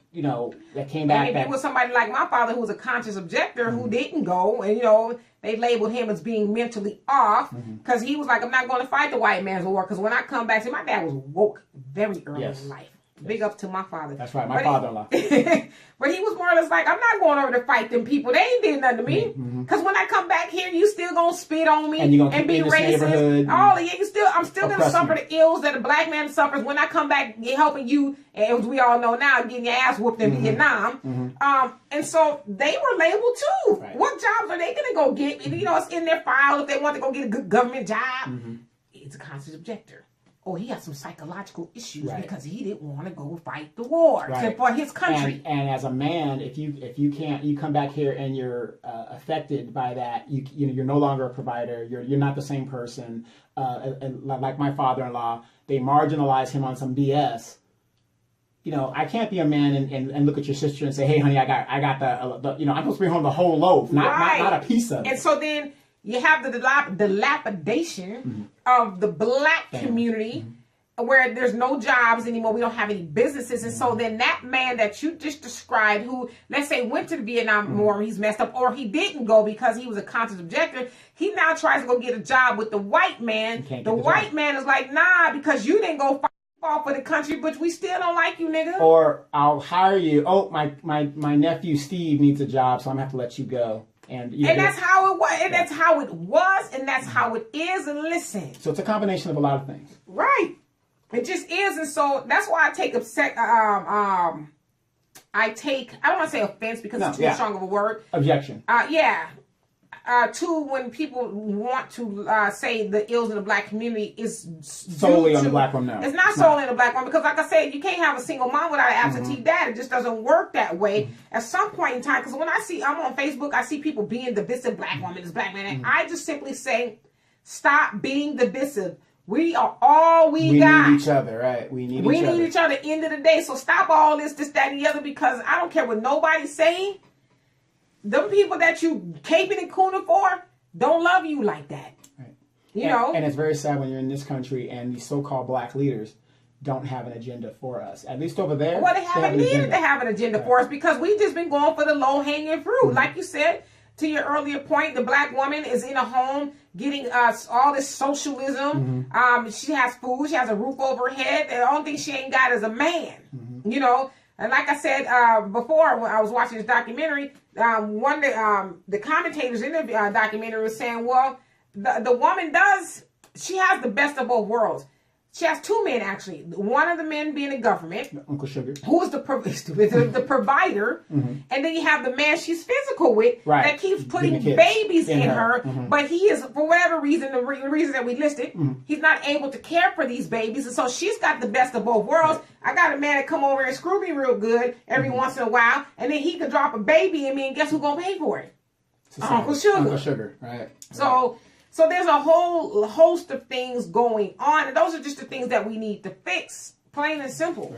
came back. And if it was somebody like my father who was a conscious objector who didn't go, and they labeled him as being mentally off because he was like, I'm not going to fight the white man's war, because when I come back, see, my dad was woke very early in life. Big up to my father. That's right, my father-in-law. But he was more or less like, I'm not going over to fight them people. They ain't did nothing to me. Because when I come back here, you still gonna spit on me and be racist. I'm still gonna suffer the ills that a black man suffers when I come back helping you, as we all know now, getting your ass whooped in Vietnam. And so they were labeled too. Right. What jobs are they gonna go get? It's in their file if they want to go get a good government job. It's a conscious objector. Oh, he has some psychological issues because he didn't want to go fight the war for his country. And as a man, if you can't, you come back here and you're affected by that. You're no longer a provider. You're not the same person. Like my father-in-law, they marginalize him on some BS. I can't be a man and look at your sister and say, hey, honey, I got the I'm supposed to bring home the whole loaf, not a piece of it. And so then you have the dilapidation of the black community where there's no jobs anymore. We don't have any businesses. And so then that man that you just described, who, let's say, went to the Vietnam War, he's messed up, or he didn't go because he was a conscious objector, he now tries to go get a job with the white man. The white man is like, nah, because you didn't go fight for the country, but we still don't like you, nigga. Or I'll hire you. Oh, my nephew Steve needs a job, so I'm going to have to let you go. And that's how it was, and that's how it was, and that's how it is. And listen, so it's a combination of a lot of things, right? It just is, and so that's why I take I don't want to say offense because it's too strong of a word. Objection. To when people want to say the ills in the black community is solely on the black woman. No, it's not solely on the black woman, because like I said, you can't have a single mom without an absentee dad. It just doesn't work that way. At some point in time, because when I'm on Facebook, I see people being divisive. Black woman, this black man, and I just simply stop being divisive. We are all we got. We need each other, right? We need each other at the end of the day. So stop all this, that, and the other, because I don't care what nobody's saying. Them people that you caping and cooning for don't love you like that. Right. And it's very sad when you're in this country and these so-called black leaders don't have an agenda for us. At least over there. Well, they haven't needed to have an agenda for us, because we've just been going for the low-hanging fruit. Like you said, to your earlier point, the black woman is in a home getting all this socialism. She has food. She has a roof over her head. The only thing she ain't got is a man. And like I said before, when I was watching this documentary, one of the commentators in the documentary was saying, well, the woman she has the best of both worlds. She has two men, actually. One of the men being the government, Uncle Sugar, who is the provider, and then you have the man she's physical with that keeps putting babies in her. But he is, for whatever reason, the reason that we listed, he's not able to care for these babies, and so she's got the best of both worlds. I got a man that come over and screw me real good every once in a while, and then he could drop a baby in me, and guess who's gonna pay for it? Uncle Sugar. Uncle Sugar, right? So there's a whole host of things going on, and those are just the things that we need to fix, plain and simple.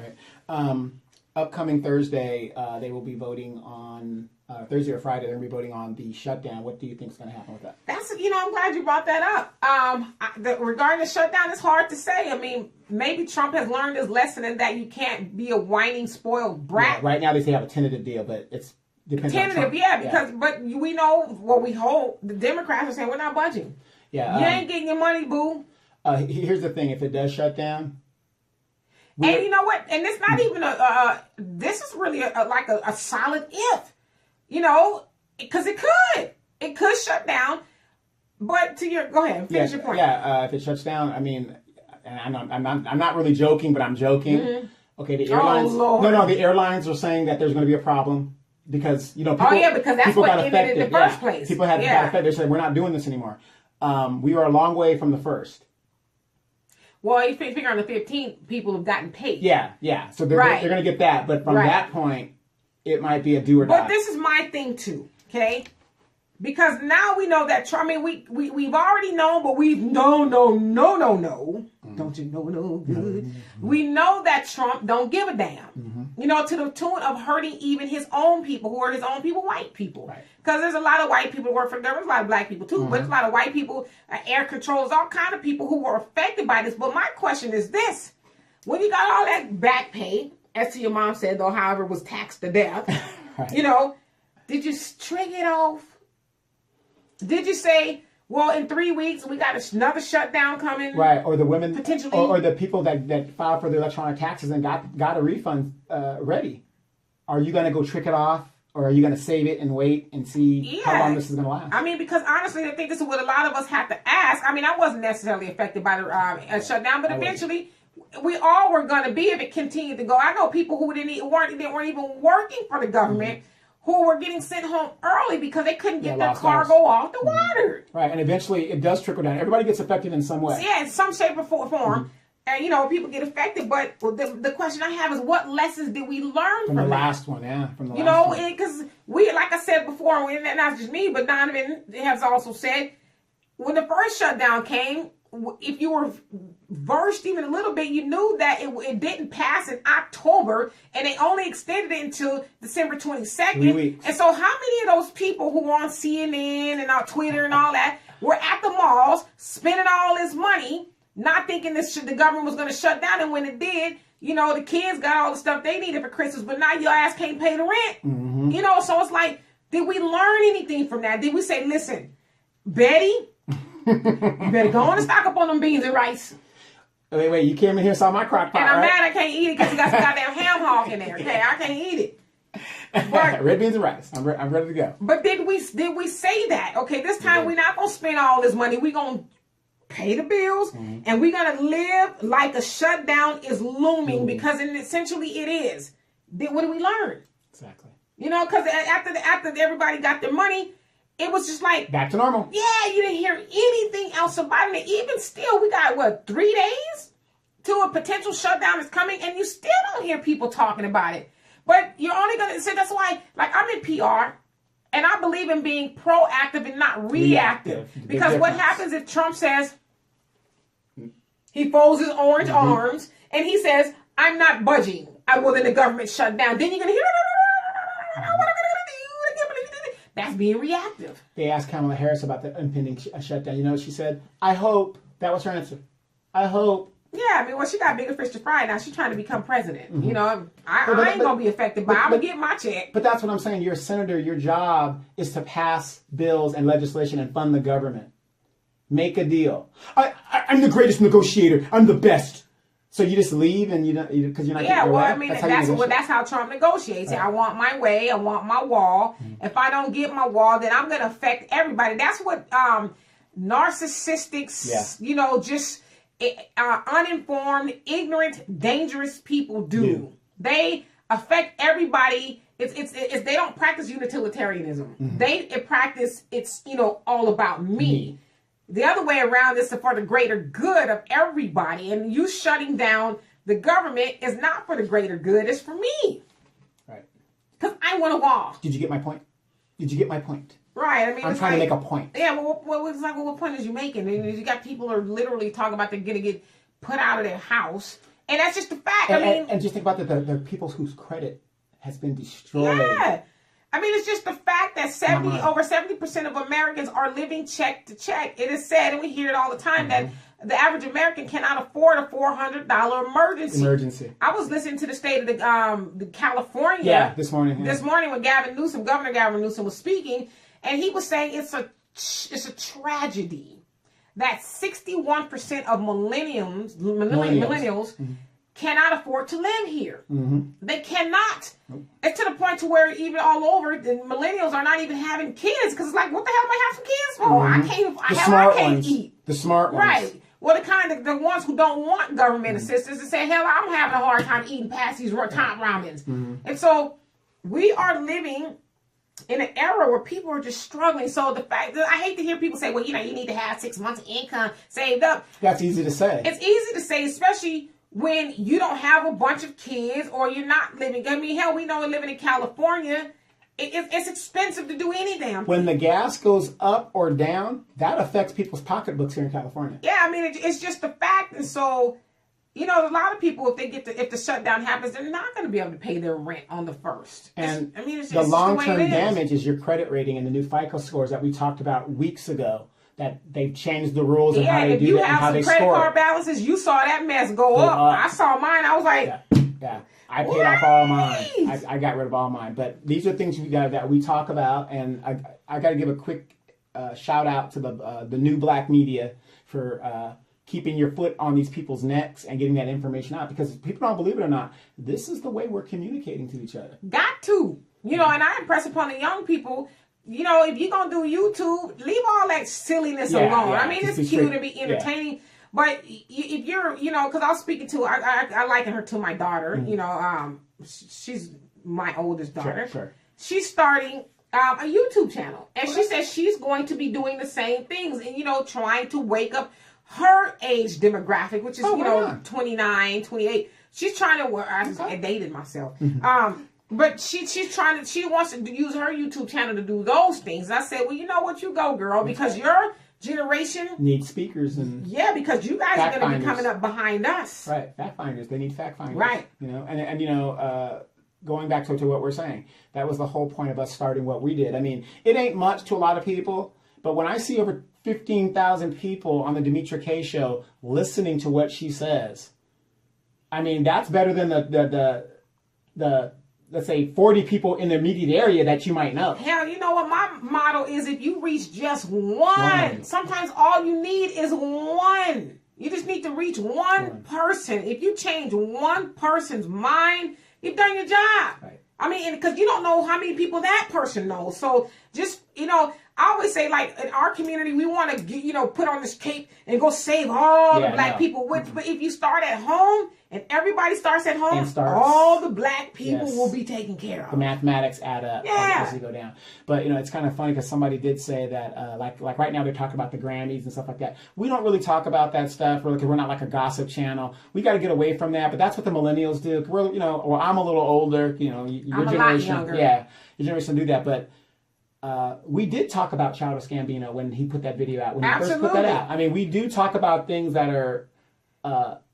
Right. upcoming Thursday, they will be voting on Thursday or Friday. They're going to be voting on the shutdown. What do you think is going to happen with that? That's, I'm glad you brought that up. Regarding the shutdown, it's hard to say. I mean, maybe Trump has learned his lesson in that you can't be a whining, spoiled brat. Yeah, right now they say have a tentative deal, but it's depends on Tentative, Trump. but we know what we hope. The Democrats are saying we're not budging. Yeah, you ain't getting your money, boo. Here's the thing: if it does shut down, and you know what? And it's not even this is really like a solid if, because it could shut down. But go ahead, finish your point. Yeah, if it shuts down, I mean, and I'm not really joking, but I'm joking. Mm-hmm. Okay, the airlines. The airlines are saying that there's going to be a problem because people. Because that's what ended affected. in the first place. People got affected. They said we're not doing this anymore. We are a long way from the first. Well, you figure on the 15th, people have gotten paid. Yeah. So they're going to get that. But from that point, it might be a do or die. But this is my thing, too, okay? Because now we know that Trump, we've already known, but we've no. Don't you know no good? We know that Trump don't give a damn. To the tune of hurting even his own people, who are his own people, white people. Because there's a lot of white people who work for the government, there's a lot of black people too, but there's a lot of white people, air controllers, all kind of people who were affected by this. But my question is this: when you got all that back pay, as to your mom said, though, however, was taxed to death, did you string it off? Did you say, well, in 3 weeks, we got another shutdown coming? Right, or the women, potentially, or the people that filed for the electronic taxes and got a refund ready. Are you going to go trick it off, or are you going to save it and wait and see how long this is going to last? I mean, because honestly, I think this is what a lot of us have to ask. I mean, I wasn't necessarily affected by the shutdown, but eventually, we all were going to be if it continued to go. I know people who weren't even working for the government. Who were getting sent home early because they couldn't get their cargo off the water. Right, and eventually it does trickle down. Everybody gets affected in some way. Yeah, in some shape or form. And, people get affected. But the question I have is, what lessons did we learn from the that? last one? Yeah, from the last one. Because we, like I said before, and not just me, but Donovan has also said, when the first shutdown came, if you were versed even a little bit, you knew that it didn't pass in October, and they only extended it until December 22nd. 3 weeks. And so how many of those people who were on CNN and on Twitter and all that were at the malls spending all this money, not thinking the government was going to shut down, and when it did, the kids got all the stuff they needed for Christmas, but now your ass can't pay the rent. Mm-hmm. So it's like, did we learn anything from that? Did we say, listen, Betty, you better go on and stock up on them beans and rice. Wait, you came in here and saw my crock pot, and I'm right? mad I can't eat it because you got some goddamn ham hock in there. Okay, I can't eat it. But, red beans and rice. I'm ready to go. But did we say that? Okay, this time we're not going to spend all this money. We're going to pay the bills, and we're going to live like a shutdown is looming because essentially it is. What did we learn? Exactly. Because after everybody got their money, it was just like back to normal. Yeah, you didn't hear anything else about it. Even still, we got 3 days to a potential shutdown is coming, and you still don't hear people talking about it. But you're only gonna say that's why. Like, I'm in PR, and I believe in being proactive and not reactive. Because what happens if Trump says he folds his orange arms and he says, "I'm not budging. Well, then the government shut down." Then you're gonna hear. That's being reactive. They asked Kamala Harris about the impending shutdown. You know what she said? I hope. That was her answer. I hope. Yeah, she got bigger fish to fry now. She's trying to become president. I ain't going to be affected by it. I'm going to get my check. But that's what I'm saying. You're a senator. Your job is to pass bills and legislation and fund the government. Make a deal. I'm the greatest negotiator. I'm the best. So you just leave and because you're not. Yeah, that's how Trump negotiates. Right. I want my way. I want my wall. If I don't get my wall, then I'm going to affect everybody. That's what narcissistic, just uninformed, ignorant, dangerous people do. Yeah. They affect everybody. It's they don't practice utilitarianism. Mm-hmm. They practice it's all about me. The other way around is for the greater good of everybody. And you shutting down the government is not for the greater good. It's for me. Right. Because I want a wall. Did you get my point? Right. I'm trying to make a point. Yeah, well, what point is you making? And you got people who are literally talking about they're going to get put out of their house. And that's just the fact. And just think about the people whose credit has been destroyed. Yeah. I mean, it's just the fact that over 70% of Americans are living check to check. It is said, and we hear it all the time, that the average American cannot afford a $400 emergency. I was listening to the state of the California this morning. This morning when Governor Gavin Newsom was speaking, and he was saying it's a tragedy that 61% of millennials cannot afford to live here. They cannot. It's to the point to where even all over, the millennials are not even having kids because it's like, what the hell am I having kids for? I can't eat. The smart ones. Right. Well, the ones who don't want government assistance and say, hell, I'm having a hard time eating past these top ramens. And so we are living in an era where people are just struggling. So the fact that I hate to hear people say, well, you need to have 6 months of income saved up. That's easy to say. It's easy to say, especially when you don't have a bunch of kids or you're not living. I mean, hell, we know we're living in California. It's expensive to do anything. When the gas goes up or down, that affects people's pocketbooks here in California. Yeah, I mean, it's just a fact. And so, a lot of people, if the shutdown happens, they're not going to be able to pay their rent on the 1st. And it's the long-term damage is your credit rating and the new FICO scores that we talked about weeks ago. That they've changed the rules and how they do that and how they score. If you have some credit card balances, you saw that mess go up. I saw mine. I was like, yeah. I paid off all mine. I got rid of all mine. But these are things that we talk about, and I got to give a quick shout out to the new black media for keeping your foot on these people's necks and getting that information out, because people don't believe it or not, this is the way we're communicating to each other. Got to, and I impress upon the young people. If you're going to do YouTube, leave all that silliness alone. Yeah, I mean, it's cute to be entertaining. Yeah. But if you're, because I was speaking to, I liken her to my daughter. She's my oldest daughter. Sure. She's starting a YouTube channel. And she says she's going to be doing the same things and, trying to wake up her age demographic, which is, 29, 28. She's trying to work. I dated myself. But she wants to use her YouTube channel to do those things. And I said, well, you know what? You go, girl, because your generation needs speakers because you guys are going to be coming up behind us. Right, fact finders. They need fact finders. Right. Going back to what we're saying, that was the whole point of us starting what we did. I mean, it ain't much to a lot of people, but when I see over 15,000 people on the Demetra K show listening to what she says, I mean, that's better than the let's say 40 people in the immediate area that you might know. Hell, you know what my motto is? If you reach just one, sometimes all you need is one. You just need to reach one person. If you change one person's mind, you've done your job. Right. I mean, because you don't know how many people that person knows. So just, I always say, like, in our community, we want to, put on this cape and go save all the black people. But if you start at home and everybody starts at home, all the black people will be taken care of. The mathematics add up as you go down. But, it's kind of funny because somebody did say that, like right now they're talking about the Grammys and stuff like that. We don't really talk about that stuff really because we're not like a gossip channel. We got to get away from that. But that's what the millennials do. We're, well, I'm a little older. Your I'm generation, a lot younger. Yeah, your generation do that. But we did talk about Childish Gambino when he put that video out. When he first put that out. I mean, we do talk about things that are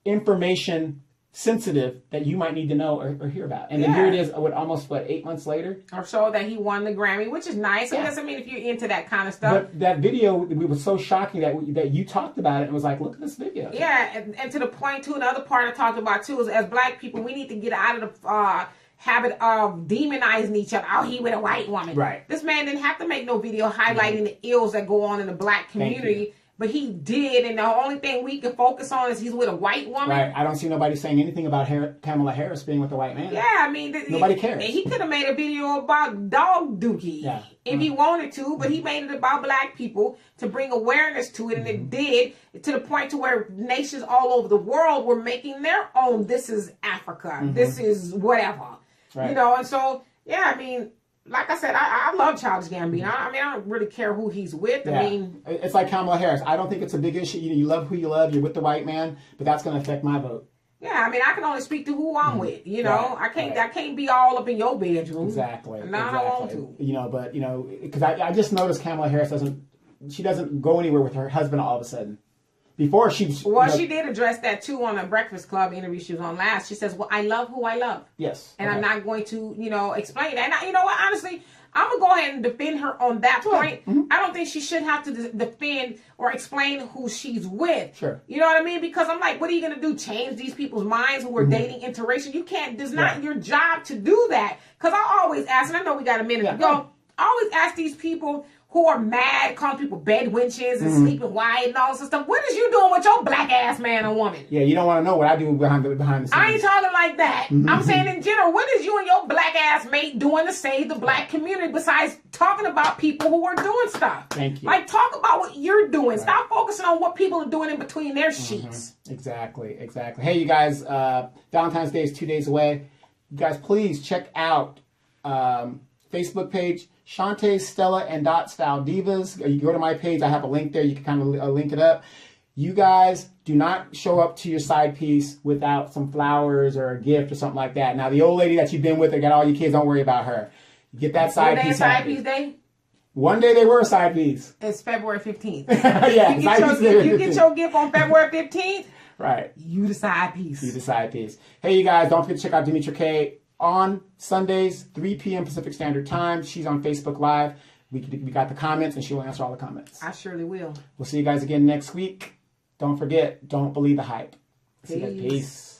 information sensitive that you might need to know or hear about. And then here it is, almost 8 months later? Or so that he won the Grammy, which is nice. It doesn't mean if you're into that kind of stuff. But that video, it was so shocking that you talked about it and was like, look at this video. Yeah, and to the point, too, another part I talked about, too, is as black people, we need to get out of the habit of demonizing each other. Oh, he with a white woman. Right. This man didn't have to make no video highlighting the ills that go on in the black community. But he did, and the only thing we can focus on is he's with a white woman. Right. I don't see nobody saying anything about Kamala Harris being with a white man. Yeah, I mean... Nobody cares. He could have made a video about dog dookie if he wanted to, but he made it about black people to bring awareness to it, and it did, to the point to where nations all over the world were making their own, this is Africa, this is whatever. Right. And so, I mean... Like I said, I love Childish Gambino. I mean, I don't really care who he's with. I mean, it's like Kamala Harris. I don't think it's a big issue. You love who you love. You're with the white man, but that's going to affect my vote. Yeah, I mean, I can only speak to who I'm with. I can't be all up in your bedroom. Exactly. And I don't want to. But because I just noticed Kamala Harris doesn't go anywhere with her husband all of a sudden. Before she... Well, she did address that too on a Breakfast Club interview she was on last. She says, well, I love who I love. Yes. And I'm not going to, explain that. And you know what, honestly, I'm going to go ahead and defend her on that point. I don't think she should have to defend or explain who she's with. Sure. You know what I mean? Because I'm like, what are you going to do? Change these people's minds who are dating interracial? You can't. It's not your job to do that. Because I always ask, and I know we got a minute to go, I always ask these people who are mad, calling people bed wenches and sleeping white and all this stuff. What is you doing with your black ass man or woman? Yeah, you don't want to know what I do behind the scenes. I ain't talking like that. I'm saying in general, what is you and your black ass mate doing to save the black community besides talking about people who are doing stuff? Thank you. Like, talk about what you're doing. Stop focusing on what people are doing in between their sheets. Exactly. Hey, you guys, Valentine's Day is 2 days away. You guys, please check out Facebook page, Shantae, Stella, and Style Divas. You go to my page. I have a link there. You can kind of link it up. You guys do not show up to your side piece without some flowers or a gift or something like that. Now, the old lady that you've been with that got all your kids, don't worry about her. Get that side piece. Side piece day? One day they were a side piece. It's February 15th. Yeah, you get your gift on February 15th. Right. You the side piece. You the side piece. Hey, you guys, don't forget to check out Demetra K on Sundays, 3 p.m. Pacific Standard Time. She's on Facebook Live. We got the comments, and she will answer all the comments. I surely will. We'll see you guys again next week. Don't forget, don't believe the hype. See you guys. Peace.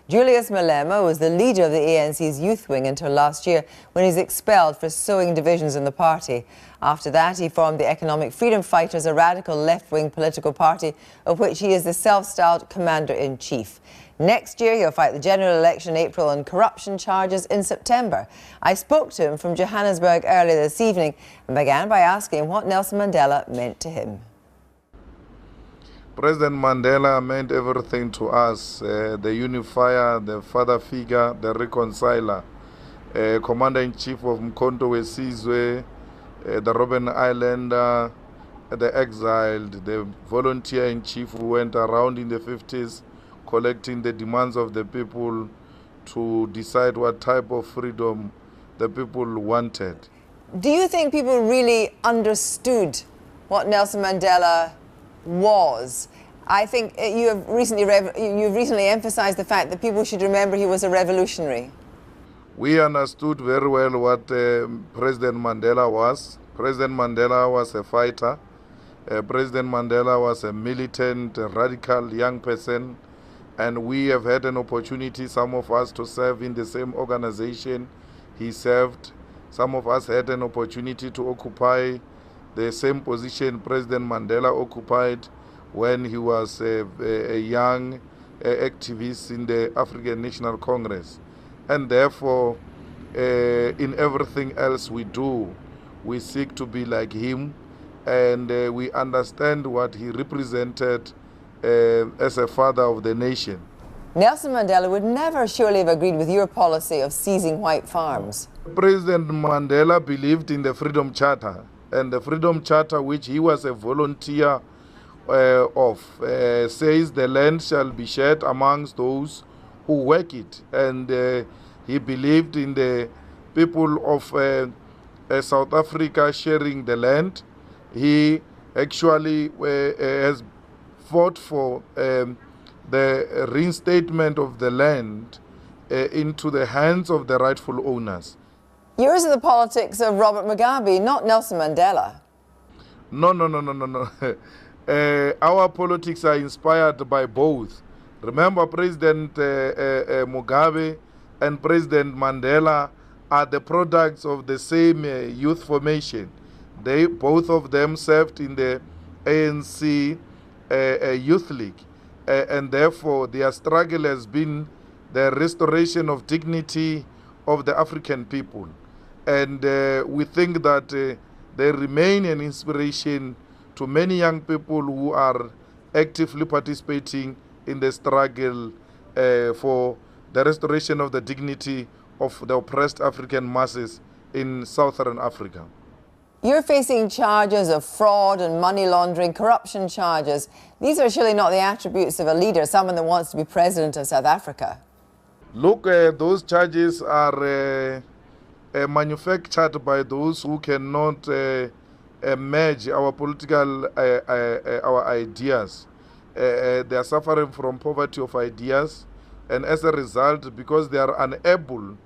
Julius Malema was the leader of the ANC's youth wing until last year, when he was expelled for sowing divisions in the party. After that, he formed the Economic Freedom Fighters, a radical left-wing political party of which he is the self-styled commander-in-chief. Next year, he'll fight the general election in April and corruption charges in September. I spoke to him from Johannesburg earlier this evening and began by asking what Nelson Mandela meant to him. President Mandela meant everything to us, the unifier, the father figure, the reconciler, commander-in-chief of Mkhonto Wesizwe, the Robben Islander, the exiled, the volunteer-in-chief who went around in the 50s collecting the demands of the people to decide what type of freedom the people wanted. Do you think people really understood what Nelson Mandela was? I think you have recently emphasized the fact that people should remember he was a revolutionary. We understood very well what President Mandela was. President Mandela was a fighter. President Mandela was a militant, radical young person. And we have had an opportunity, some of us, to serve in the same organization he served. Some of us had an opportunity to occupy the same position President Mandela occupied when he was a young activist in the African National Congress. And therefore, in everything else we do, we seek to be like him, and we understand what he represented as a father of the nation. Nelson Mandela would never surely have agreed with your policy of seizing white farms. President Mandela believed in the Freedom Charter, and the Freedom Charter, which he was a volunteer says the land shall be shared amongst those who work it. And he believed in the people of South Africa sharing the land. He actually has fought for the reinstatement of the land into the hands of the rightful owners. Yours are the politics of Robert Mugabe, not Nelson Mandela. No. Our politics are inspired by both. Remember, President Mugabe and President Mandela are the products of the same youth formation. Both of them served in the ANC Youth League, and therefore their struggle has been the restoration of dignity of the African people. And we think that they remain an inspiration to many young people who are actively participating in the struggle for the restoration of the dignity of the oppressed African masses in Southern Africa. You're facing charges of fraud and money laundering, corruption charges. These are surely not the attributes of a leader, someone that wants to be president of South Africa. Look, those charges are manufactured by those who cannot merge our political our ideas. They are suffering from poverty of ideas, and as a result, because they are unable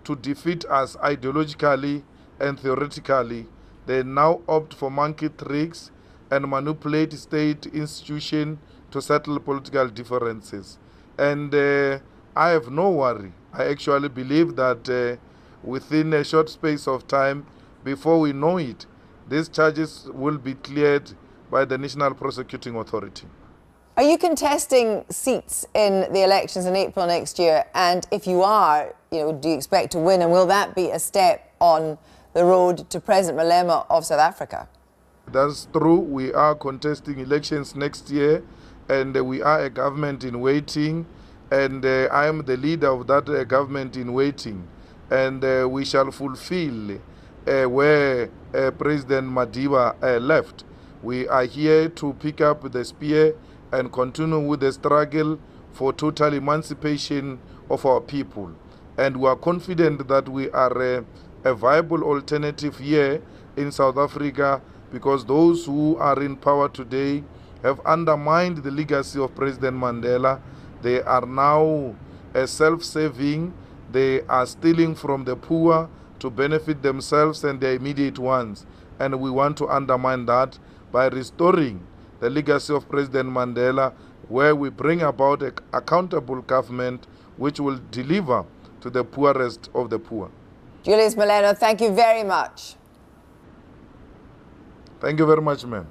to defeat us ideologically and theoretically, they now opt for monkey tricks and manipulate state institutions to settle political differences. And I have no worry. I actually believe that within a short space of time, before we know it, these charges will be cleared by the National Prosecuting Authority. Are you contesting seats in the elections in April next year? And if you are, do you expect to win? And will that be a step on the road to President Malema of South Africa? That's true. We are contesting elections next year, and we are a government in waiting, and I am the leader of that government in waiting, and we shall fulfill where President Madiba left. We are here to pick up the spear and continue with the struggle for total emancipation of our people. And we are confident that we are a viable alternative here in South Africa, because those who are in power today have undermined the legacy of President Mandela. They are now self-serving. They are stealing from the poor to benefit themselves and their immediate ones. And we want to undermine that by restoring the legacy of President Mandela, where we bring about an accountable government which will deliver to the poorest of the poor. Julius Malema, thank you very much. Thank you very much, ma'am.